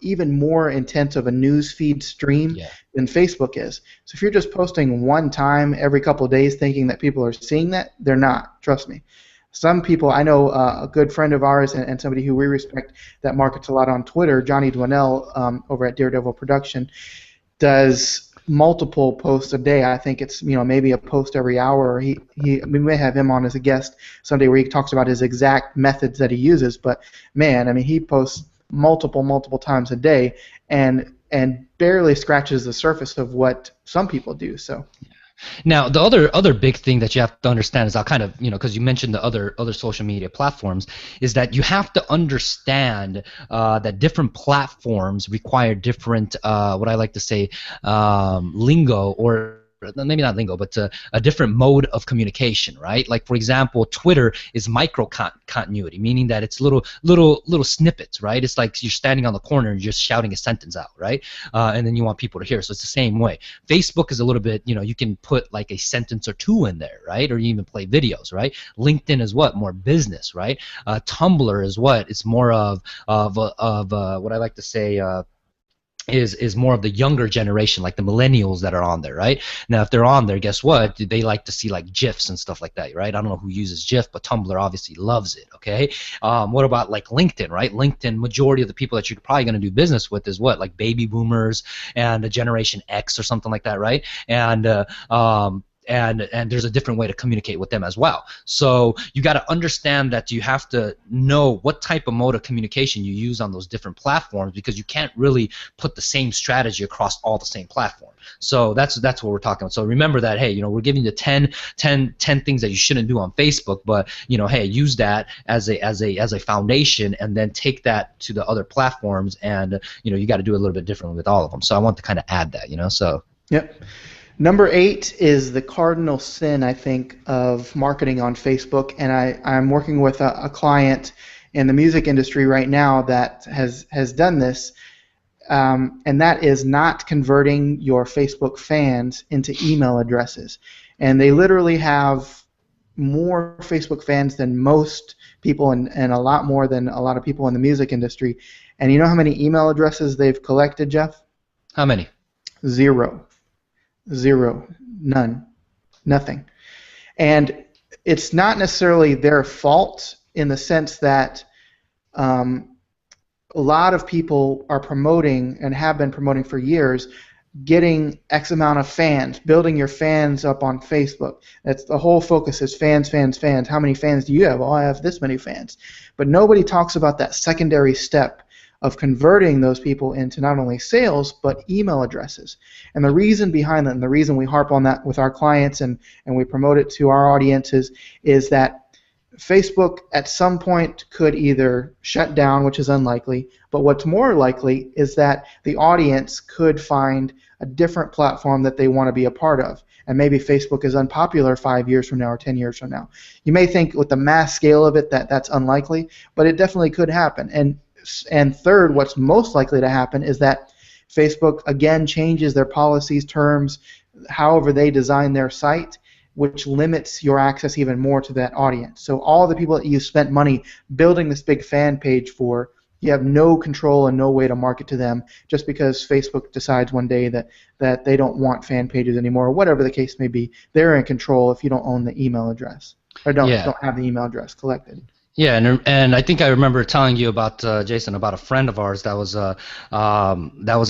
even more intense of a news feed stream than Facebook is. So if you're just posting one time every couple of days thinking that people are seeing that, they're not. Trust me. Some people, I know a good friend of ours and somebody who we respect that markets a lot on Twitter, Johnny Dwinell over at Daredevil Production, does multiple posts a day. I think it's maybe a post every hour. We may have him on as a guest someday where he talks about his exact methods that he uses. But man, I mean, he posts multiple times a day and barely scratches the surface of what some people do. So. Now, the other big thing that you have to understand is I'll kind of, because you mentioned the other social media platforms, is that you have to understand that different platforms require different, what I like to say, lingo or maybe not lingo, but a different mode of communication, right? Like for example, Twitter is micro continuity, meaning that it's little snippets, right? It's like you're standing on the corner and you're just shouting a sentence out, right? And then you want people to hear. So it's the same way. Facebook is a little bit, you can put like a sentence or 2 in there, right? Or you even play videos, right? LinkedIn is what? More business, right? Tumblr is what? It's more of what I like to say. is more of the younger generation, like the millennials that are on there, right? Now, if they're on there, guess what? They like to see like GIFs and stuff like that, right? I don't know who uses GIF, but Tumblr obviously loves it, okay? What about like LinkedIn, right? LinkedIn, majority of the people that you're probably going to do business with is what? Like baby boomers and a Generation X or something like that, right? And there's a different way to communicate with them as well. So you got to understand that you have to know what type of mode of communication you use on those different platforms, because you can't really put the same strategy across all the same platform. So that's what we're talking about. So remember that, hey, we're giving you 10 things that you shouldn't do on Facebook, but hey, use that as a foundation, and then take that to the other platforms, and you got to do it a little bit differently with all of them. So I want to kind of add that, so. Yep. Number 8 is the cardinal sin, I think, of marketing on Facebook, and I'm working with a client in the music industry right now that has done this, and that is not converting your Facebook fans into email addresses. And they literally have more Facebook fans than most people, and a lot more than a lot of people in the music industry. And you know how many email addresses they've collected, Jeff? How many? 0. None, nothing. And it's not necessarily their fault, in the sense that a lot of people are promoting, and have been promoting for years, getting X amount of fans, building your fans up on Facebook. That's the whole focus, is fans, fans, fans. How many fans do you have? Oh, I have this many fans. But nobody talks about that secondary step of converting those people into not only sales, but email addresses. And the reason behind that, and the reason we harp on that with our clients, and we promote it to our audiences, is that Facebook at some point could either shut down, which is unlikely, but what's more likely is that the audience could find a different platform that they want to be a part of. And maybe Facebook is unpopular 5 years from now or 10 years from now. You may think with the mass scale of it that that's unlikely, but it definitely could happen. And third, what's most likely to happen is that Facebook again changes their policies, terms, however they design their site, which limits your access even more to that audience. So all the people that you spent money building this big fan page for, you have no control and no way to market to them, just because Facebook decides one day that they don't want fan pages anymore, or whatever the case may be. They're in control if you don't own the email address, or don't have the email address collected. Yeah, and I think I remember telling you about Jason, about a friend of ours that was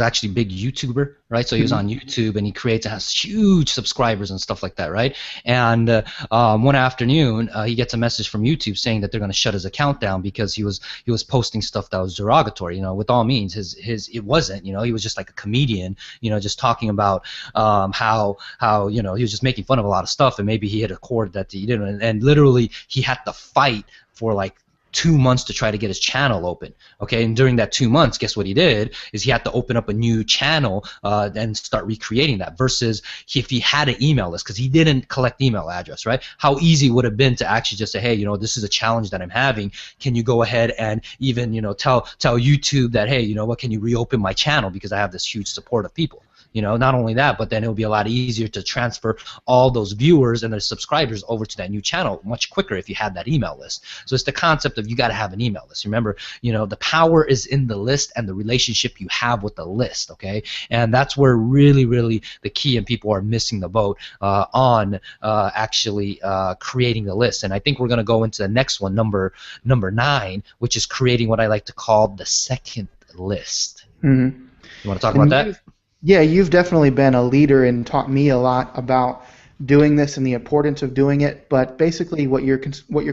actually a big YouTuber, right? So he was on YouTube, and he has huge subscribers and stuff like that, right? And one afternoon, he gets a message from YouTube saying that they're going to shut his account down because he was posting stuff that was derogatory. With all means, it wasn't. He was just like a comedian, just talking about how he was just making fun of a lot of stuff, and maybe he hit a chord that he didn't, and literally he had to fight for like 2 months to try to get his channel open. Okay, and during that 2 months, guess what he did? Is he had to open up a new channel and start recreating that. Versus if he had an email list, because he didn't collect email address, right? How easy would it have been to actually just say, hey, this is a challenge that I'm having. Can you go ahead and even tell YouTube that, hey, what, can you reopen my channel because I have this huge support of people. Not only that, but then it will be a lot easier to transfer all those viewers and their subscribers over to that new channel much quicker if you had that email list. So it's the concept of you got to have an email list. Remember, the power is in the list and the relationship you have with the list, okay? And that's where really, really the key, and people are missing the boat on actually creating the list. And I think we're going to go into the next one, number 9, which is creating what I like to call the second list. Mm-hmm. You want to talk about that? Yeah, you've definitely been a leader and taught me a lot about doing this and the importance of doing it. But basically, what you're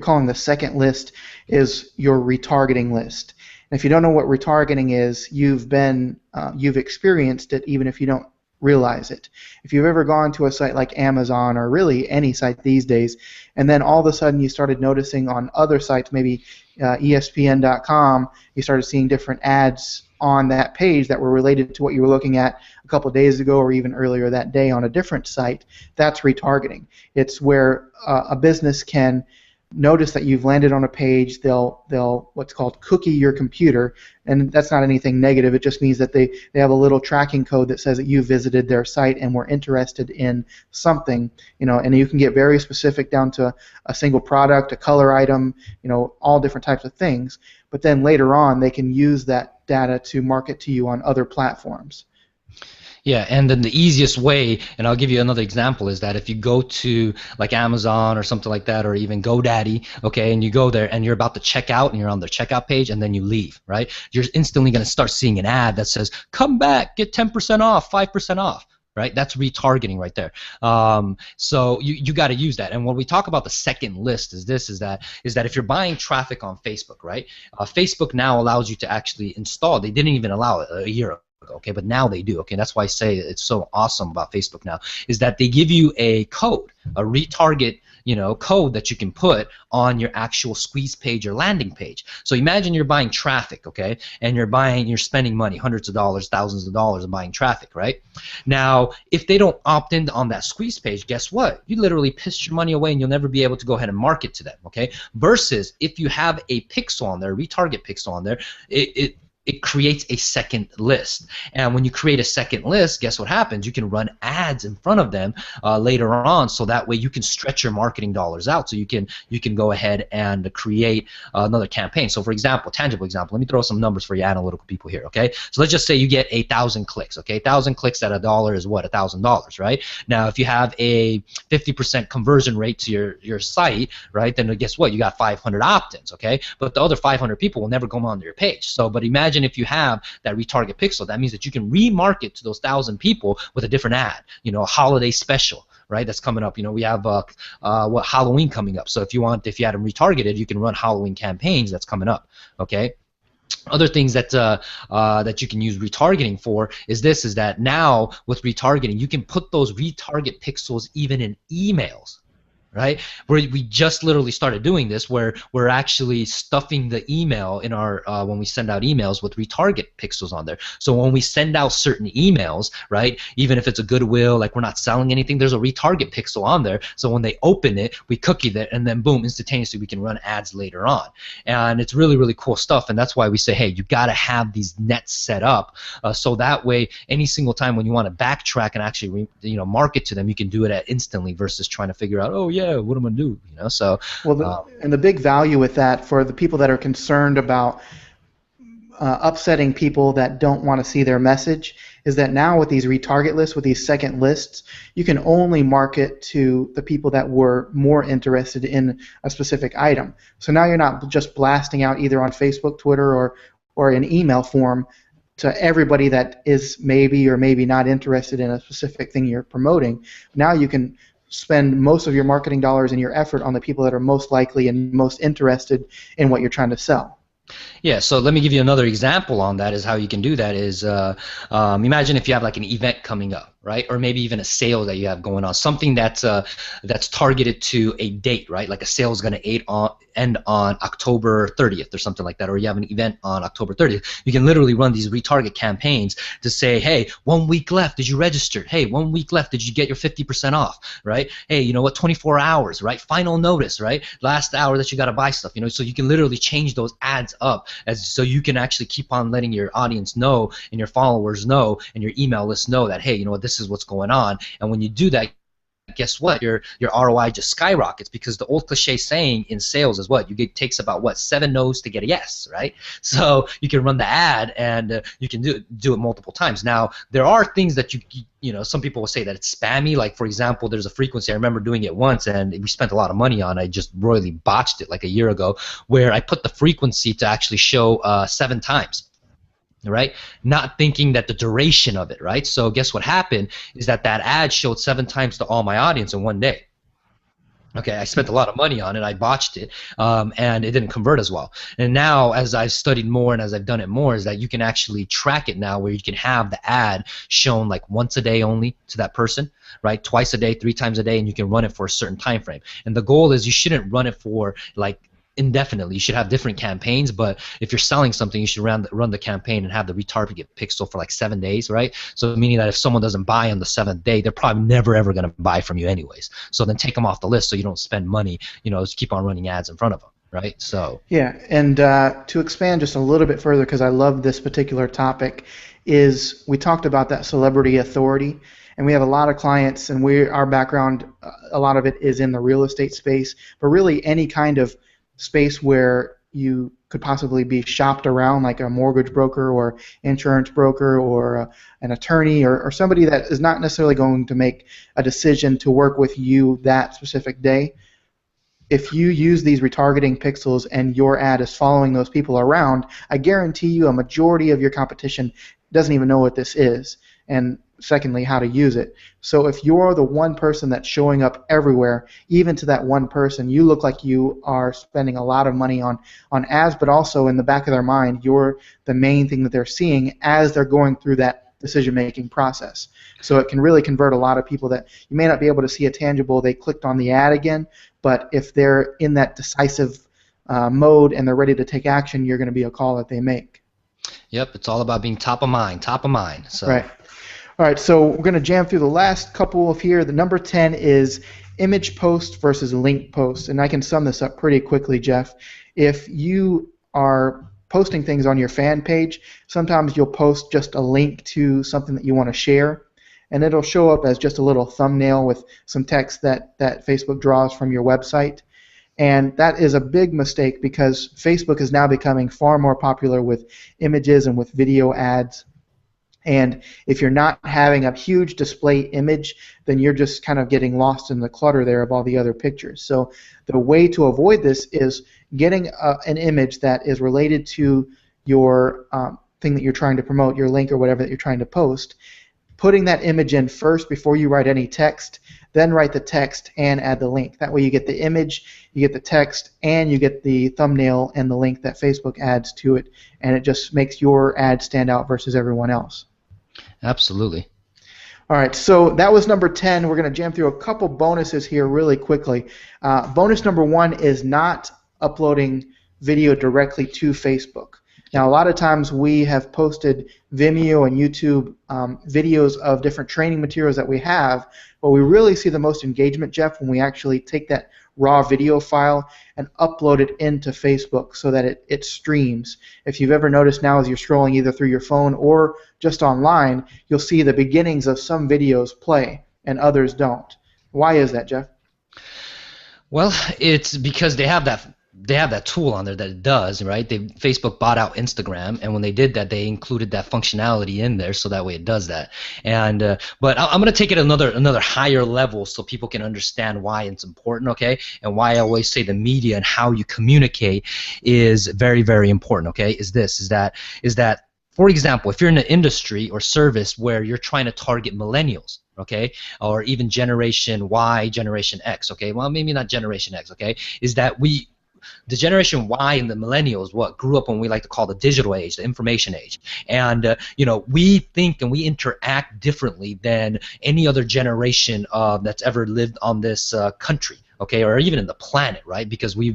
calling the second list is your retargeting list. And if you don't know what retargeting is, you've experienced it, even if you don't realize it. If you've ever gone to a site like Amazon, or really any site these days, and then all of a sudden you started noticing on other sites, maybe ESPN.com, you started seeing different ads on that page that were related to what you were looking at a couple of days ago or even earlier that day on a different site, that's retargeting. It's where a business can notice that you've landed on a page, they'll what's called cookie your computer, and that's not anything negative. It just means that they have a little tracking code that says that you visited their site and were interested in something, and you can get very specific down to a single product, a color item, all different types of things. But then later on, they can use that data to market to you on other platforms. Yeah, and then the easiest way, and I'll give you another example, is that if you go to like Amazon or something like that, or even GoDaddy, okay, and you go there and you're about to check out and you're on their checkout page and then you leave, right? You're instantly going to start seeing an ad that says, "Come back, get 10% off, 5% off." Right, that's retargeting right there. So you got to use that. And when we talk about the second list, is that if you're buying traffic on Facebook, right? Facebook now allows you to actually install. They didn't even allow it a year ago. Okay, but now they do. Okay, that's why I say it's so awesome about Facebook now, is that they give you a code, a retarget, code that you can put on your actual squeeze page or landing page. So imagine you're buying traffic, okay, and you're spending money, hundreds of dollars, thousands of dollars on buying traffic, right? Now, if they don't opt in on that squeeze page, guess what? You literally pissed your money away, and you'll never be able to go ahead and market to them, okay? Versus if you have a pixel on there, retarget pixel on there, it creates a second list. And when you create a second list, guess what happens? You can run ads in front of them later on, so that way you can stretch your marketing dollars out. So you can go ahead and create another campaign. So for example, tangible example, let me throw some numbers for you analytical people here, okay? So let's just say you get 1,000 clicks, okay? 1,000 clicks at $1 is what? $1,000, right? Now if you have a 50% conversion rate to your site, right, then guess what? You got 500 opt-ins, okay? But the other 500 people will never come onto your page. So, but imagine if you have that retarget pixel, that means that you can remarket to those 1,000 people with a different ad, a holiday special, right? That's coming up. We have Halloween coming up. So if you had them retargeted, you can run Halloween campaigns. That's coming up. Okay. Other things that that you can use retargeting for is that now with retargeting, you can put those retarget pixels even in emails. Right, where we just literally started doing this, where we're actually stuffing the email in our when we send out emails with retarget pixels on there. So when we send out certain emails, right, even if it's a goodwill, like we're not selling anything, there's a retarget pixel on there. So when they open it, we cookie that, and then boom, instantaneously we can run ads later on. And it's really, really cool stuff. And that's why we say, hey, you got to have these nets set up so that way any single time when you want to backtrack and actually market to them, you can do it instantly versus trying to figure out, oh yeah, what am I gonna do? So and the big value with that for the people that are concerned about upsetting people that don't want to see their message is that now with these retarget lists, with these second lists, you can only market to the people that were more interested in a specific item. So now you're not just blasting out either on Facebook, Twitter, or an email form to everybody that is maybe or maybe not interested in a specific thing you're promoting. Now you can spend most of your marketing dollars and your effort on the people that are most likely and most interested in what you're trying to sell. Yeah, so let me give you another example on that, is how you can do that is imagine if you have like an event coming up, right? Or maybe even a sale that you have going on, something that's targeted to a date, right? Like a sale is going to end on October 30th or something like that, or you have an event on October 30th. You can literally run these retarget campaigns to say, hey, 1 week left, did you register? Hey, 1 week left, did you get your 50% off, right? Hey, you know what, 24 hours, right? Final notice, right? Last hour that you got to buy stuff, so you can literally change those ads up so you can actually keep on letting your audience know and your followers know and your email list know that, hey, this is what's going on. And when you do that, guess what? Your ROI just skyrockets, because the old cliche saying in sales is what? It takes about 7 no's to get a yes, right? So you can run the ad and you can do it multiple times. Now, there are things that some people will say that it's spammy. Like, for example, there's a frequency. I remember doing it once, and we spent a lot of money on it. I just royally botched it like a year ago, where I put the frequency to actually show 7 times. Right? Not thinking that the duration of it, right? So guess what happened is that ad showed 7 times to all my audience in one day. Okay, I spent a lot of money on it. I botched it, and it didn't convert as well. And now, as I've studied more and as I've done it more, is that you can actually track it now, where you can have the ad shown like once a day only to that person, right? Twice a day, 3 times a day, and you can run it for a certain time frame. And the goal is you shouldn't run it for like indefinitely. You should have different campaigns, but if you're selling something, you should run the campaign and have the retarget pixel for like 7 days, right? So meaning that if someone doesn't buy on the 7th day, they're probably never ever going to buy from you anyways. So then take them off the list so you don't spend money, just keep on running ads in front of them, right? So yeah, and to expand just a little bit further, because I love this particular topic, is we talked about that celebrity authority, and we have a lot of clients, and our background, a lot of it is in the real estate space, but really any kind of space where you could possibly be shopped around, like a mortgage broker or insurance broker or an attorney or somebody that is not necessarily going to make a decision to work with you that specific day. If you use these retargeting pixels and your ad is following those people around, I guarantee you a majority of your competition doesn't even know what this is, and secondly, how to use it. So if you're the one person that's showing up everywhere, even to that one person, you look like you are spending a lot of money on ads, but also in the back of their mind, you're the main thing that they're seeing as they're going through that decision-making process. So it can really convert a lot of people that you may not be able to see a tangible, they clicked on the ad again, but if they're in that decisive mode and they're ready to take action, you're going to be a call that they make. Yep, it's all about being top of mind. So. Right. All right, so we're going to jam through the last couple of here. The number 10 is image post versus link post, and I can sum this up pretty quickly, Jeff. If you are posting things on your fan page, sometimes you'll post just a link to something that you want to share, and it'll show up as just a little thumbnail with some text that Facebook draws from your website. And that is a big mistake because Facebook is now becoming far more popular with images and with video ads. And if you're not having a huge display image, then you're just kind of getting lost in the clutter there of all the other pictures. So the way to avoid this is getting an image that is related to your thing that you're trying to promote, your link or whatever that you're trying to post, putting that image in first before you write any text, then write the text and add the link. That way you get the image, you get the text, and you get the thumbnail and the link that Facebook adds to it, and it just makes your ad stand out versus everyone else. Absolutely. All right, so that was number 10. We're going to jam through a couple bonuses here really quickly. Bonus number 1 is not uploading video directly to Facebook. Now, a lot of times we have posted Vimeo and YouTube videos of different training materials that we have, but we really see the most engagement, Jeff, when we actually take that raw video file and upload it into Facebook so that it streams. If you've ever noticed now as you're scrolling either through your phone or just online, you'll see the beginnings of some videos play and others don't. Why is that, Jeff? Well, it's because they have that tool on there that it does, right? Facebook bought out Instagram, and when they did that, they included that functionality in there, so that way it does that. And but I'm going to take it another higher level so people can understand why it's important, okay? And why I always say the media and how you communicate is very, very important, okay? Is that for example, if you're in an industry or service where you're trying to target millennials, okay, or even Generation Y, Generation X, okay, well, maybe not Generation X, okay, is that the Generation Y and the millennials, what grew up when we like to call the digital age, the information age, and we think and we interact differently than any other generation that's ever lived on this country, okay, or even in the planet, right? Because we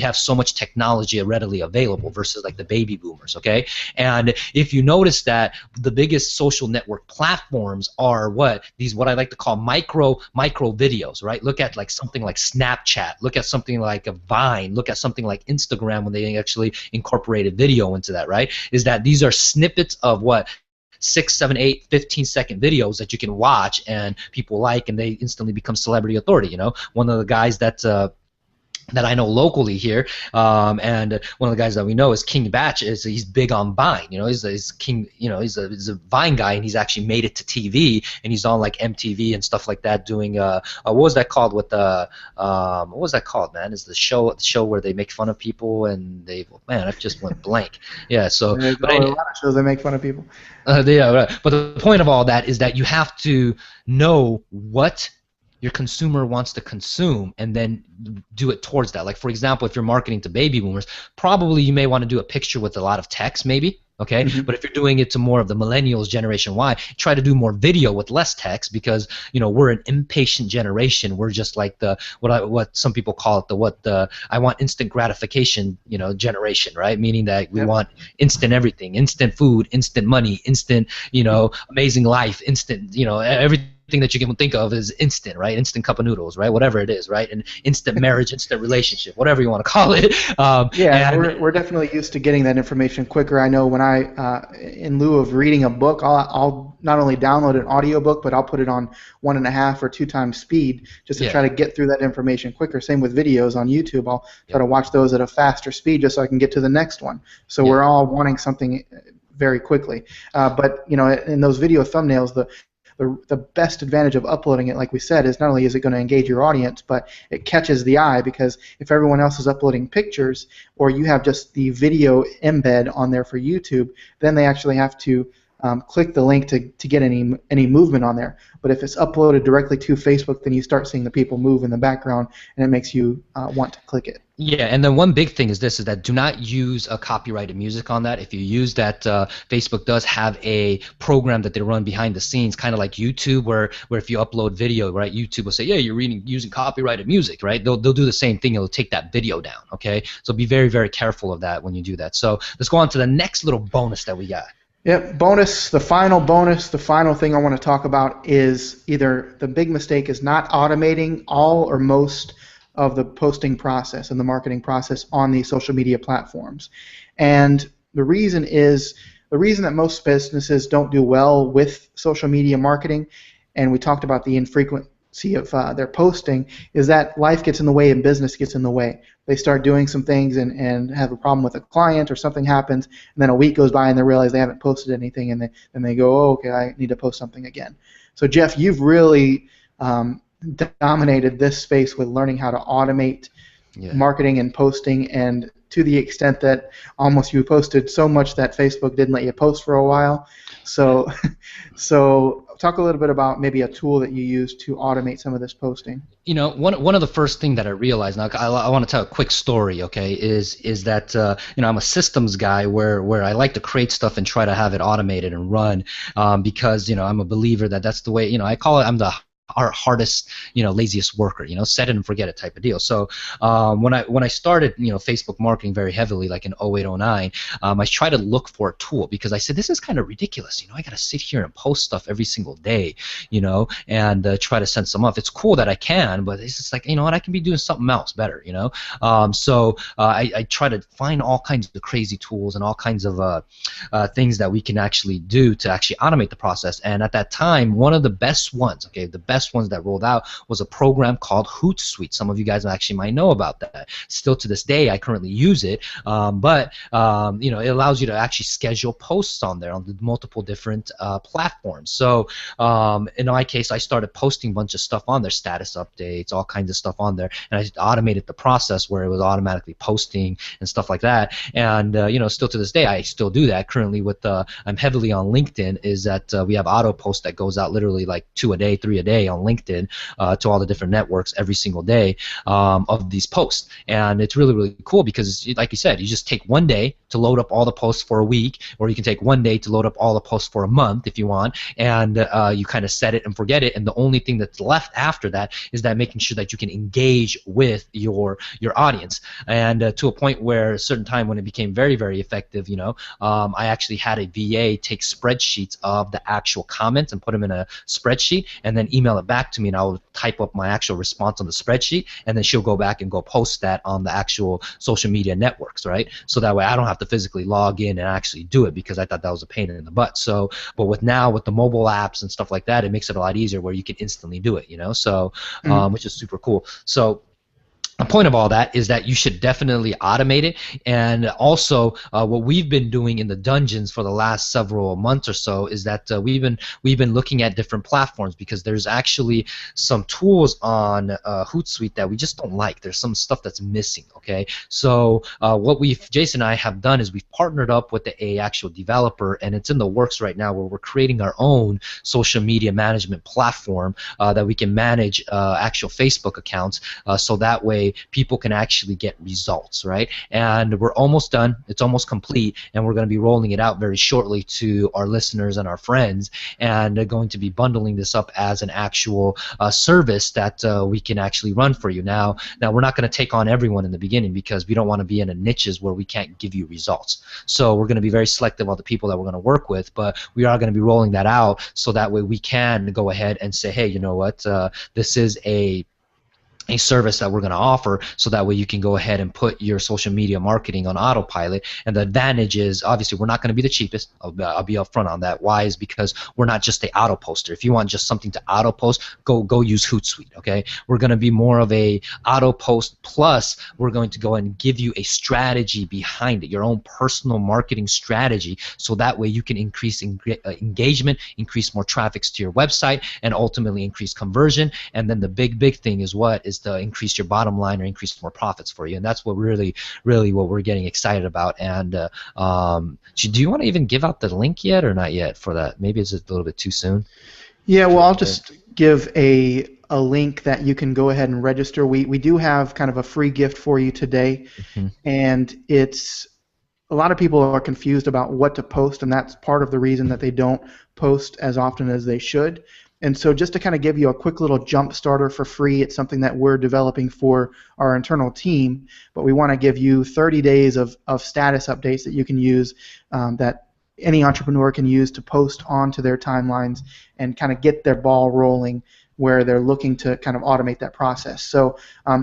have so much technology readily available versus like the baby boomers, okay? And if you notice that the biggest social network platforms are what I like to call micro videos, right? Look at like something like Snapchat, look at something like a Vine, look at something like Instagram when they actually incorporated video into that, right? Is that these are snippets of what 6, 7, 8, 15-second videos that you can watch and people like, and they instantly become celebrity authority. One of the guys that I know locally here, and one of the guys that we know is King Batch. He's big on Vine. He's King. He's a Vine guy, and he's actually made it to TV, and he's on like MTV and stuff like that, doing what was that called? What was that called, man? Is the show where they make fun of people and I just went blank. Yeah. So there's a lot of shows that make fun of people. Yeah, right. But the point of all that is that you have to know what your consumer wants to consume and then do it towards that. Like, for example, if you're marketing to baby boomers, probably you may want to do a picture with a lot of text maybe, Okay, but if you're doing it to more of the millennials, Generation Y, try to do more video with less text, because we're an impatient generation. We're just like the what some people call it the I want instant gratification generation, right? Meaning that we want instant everything, instant food, instant money, instant amazing life, instant everything that you can think of is instant, right? Instant cup of noodles, right? Whatever it is, right? And instant marriage, instant relationship, whatever you want to call it. We're definitely used to getting that information quicker. I know when in lieu of reading a book, I'll not only download an audiobook, but I'll put it on 1.5 or 2 times speed just to try to get through that information quicker. Same with videos on YouTube. I'll try to watch those at a faster speed just so I can get to the next one. So we're all wanting something very quickly. But in those video thumbnails, the best advantage of uploading it, like we said, is not only is it going to engage your audience, but it catches the eye, because if everyone else is uploading pictures or you have just the video embed on there for YouTube, then they actually have to click the link to get any movement on there. But if it's uploaded directly to Facebook, then you start seeing the people move in the background, and it makes you want to click it. Yeah, and then one big thing is that do not use a copyrighted music on that. If you use that, Facebook does have a program that they run behind the scenes, kind of like YouTube, where if you upload video, right, YouTube will say, yeah, you're using copyrighted music, right? They'll do the same thing. It'll take that video down, okay? So be very, very careful of that when you do that. So let's go on to the next little bonus that we got. Yep, the final thing I want to talk about is either the big mistake is not automating all or most of the posting process and the marketing process on these social media platforms. And the reason that most businesses don't do well with social media marketing, and we talked about the infrequency of their posting, is that life gets in the way and business gets in the way. They start doing some things and have a problem with a client, or something happens, and then a week goes by and they realize they haven't posted anything, and then they go, oh, okay, I need to post something again. So Jeff, you've really dominated this space with learning how to automate marketing and posting, and to the extent that almost you posted so much that Facebook didn't let you post for a while. So talk a little bit about maybe a tool that you use to automate some of this posting. One of the first things that I realized, now I want to tell a quick story, okay, is that I'm a systems guy where I like to create stuff and try to have it automated and run, because I'm a believer that that's the way, I call it, I'm the our hardest, laziest worker, set it and forget it type of deal. So when I started, Facebook marketing very heavily, like in 08, 09, I tried to look for a tool, because I said, this is kind of ridiculous. I got to sit here and post stuff every single day, and try to send some off. It's cool that I can, but it's just like, what, I can be doing something else better, So I try to find all kinds of crazy tools and all kinds of things that we can actually do to actually automate the process. And at that time, one of the best ones, the best ones that rolled out was a program called Hootsuite. Some of you guys actually might know about that. Still to this day, I currently use it, but it allows you to actually schedule posts on there on the multiple different platforms. So in my case, I started posting a bunch of stuff on there, status updates, all kinds of stuff on there, and I automated the process where it was automatically posting and stuff like that. And still to this day, I still do that. Currently, I'm heavily on LinkedIn. Is that we have auto post that goes out literally like 2 a day, 3 a day on LinkedIn to all the different networks every single day of these posts. And it's really, really cool, because like you said, you just take 1 day to load up all the posts for a week, or you can take 1 day to load up all the posts for a month if you want, and you kind of set it and forget it, and the only thing that's left after that is that making sure that you can engage with your audience. And to a point where a certain time when it became very, very effective, I actually had a VA take spreadsheets of the actual comments and put them in a spreadsheet, and then email it back to me, and I will type up my actual response on the spreadsheet, and then she'll go back and go post that on the actual social media networks, right? So that way I don't have to physically log in and actually do it, because I thought that was a pain in the butt. So, but with the mobile apps and stuff like that, it makes it a lot easier where you can instantly do it, So, which is super cool. So, the point of all that is that you should definitely automate it. And also what we've been doing in the dungeons for the last several months or so is that we've been looking at different platforms, because there's actually some tools on Hootsuite that we just don't like. There's some stuff that's missing, okay? So what Jason and I have done is we've partnered up with a actual developer, and it's in the works right now, where we're creating our own social media management platform that we can manage actual Facebook accounts, so that way way people can actually get results, right? And we're almost done. It's almost complete, and we're going to be rolling it out very shortly to our listeners and our friends, and going to be bundling this up as an actual service that we can actually run for you. Now we're not going to take on everyone in the beginning because we don't want to be in a niches where we can't give you results. So we're going to be very selective on the people that we're going to work with, but we are going to be rolling that out so that way we can go ahead and say, hey, you know what, this is a service that we're going to offer, so that way you can go ahead and put your social media marketing on autopilot. And the advantage is, obviously, we're not going to be the cheapest. I'll be upfront on that. Why? Is because we're not just a auto poster. If you want just something to auto post, go use Hootsuite. Okay, we're going to be more of a auto post, plus we're going to go and give you a strategy behind it, your own personal marketing strategy, so that way you can increase engagement, increase more traffic to your website, and ultimately increase conversion. And then the big thing is what is to increase your bottom line or increase more profits for you, and that's what really what we're getting excited about. And do you want to even give out the link yet or not yet for that? Maybe it's a little bit too soon. Yeah, well, I'll just give a link that you can go ahead and register. We do have kind of a free gift for you today, and it's a lot of people are confused about what to post, and that's part of the reason that they don't post as often as they should. And so just to kind of give you a quick little jump starter for free, it's something that we're developing for our internal team, but we want to give you 30 days of status updates that you can use, that any entrepreneur can use to post onto their timelines and kind of get their ball rolling where they're looking to kind of automate that process. So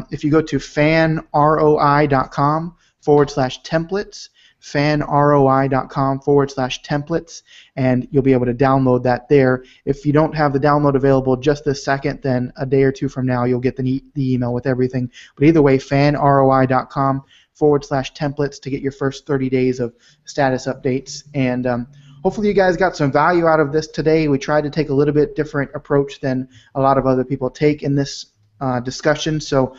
if you go to fanroi.com/templates, fanroi.com/templates, and you'll be able to download that there. If you don't have the download available just this second, then a day or two from now you'll get the email with everything. But either way, fanroi.com/templates to get your first 30 days of status updates. And hopefully you guys got some value out of this today. We tried to take a little bit different approach than a lot of other people take in this discussion. So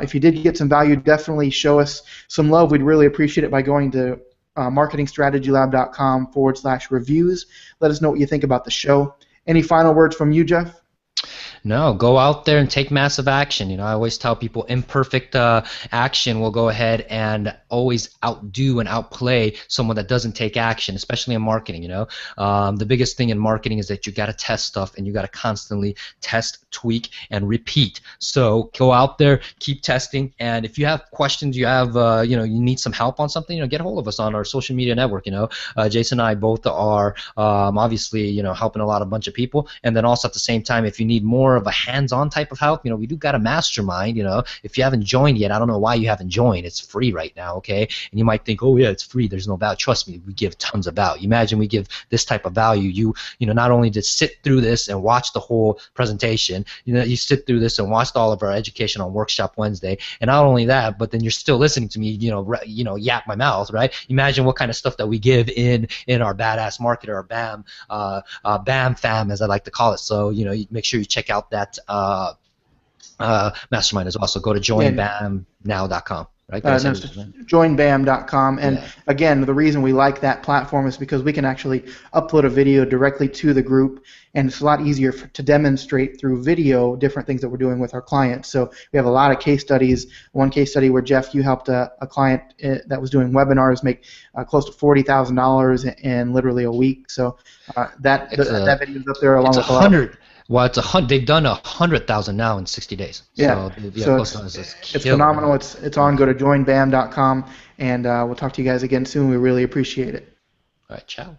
if you did get some value, definitely show us some love. We'd really appreciate it by going to marketingstrategylab.com/reviews. Let us know what you think about the show. Any final words from you, Jeff? No, go out there and take massive action. You know, I always tell people imperfect action will go ahead and always outdo and outplay someone that doesn't take action, especially in marketing. You know, the biggest thing in marketing is that you got to test stuff, and you got to constantly test, tweak, and repeat. So go out there, keep testing, and if you have questions, you have you know, you need some help on something, you know, get a hold of us on our social media network. You know, Jason and I both are obviously, you know, helping a bunch of people, and then also at the same time, if you need more of a hands-on type of help, you know, we do got a mastermind. You know, if you haven't joined yet, I don't know why you haven't joined. It's free right now, okay? And you might think, oh yeah, it's free, there's no value. Trust me, we give tons of value. Imagine we give this type of value. You know, not only to sit through this and watch the whole presentation, you know, you sit through this and watched all of our education on Workshop Wednesday, and not only that, but then you're still listening to me, you know, yap my mouth, right? Imagine what kind of stuff that we give in our Badass Marketer, or BAM, BAM fam, as I like to call it. So, you know, you make sure you check out that mastermind as well. So go to joinbamnow.com. Right? Joinbam.com. And again, the reason we like that platform is because we can actually upload a video directly to the group, and it's a lot easier to demonstrate through video different things that we're doing with our clients. So we have a lot of case studies. One case study where, Jeff, you helped a client that was doing webinars make close to $40,000 in literally a week. So that video is up there along with 100. Well, they've done 100,000 now in 60 days. Yeah, so it's phenomenal. It's on. Go to joinbam.com, and we'll talk to you guys again soon. We really appreciate it. All right, ciao.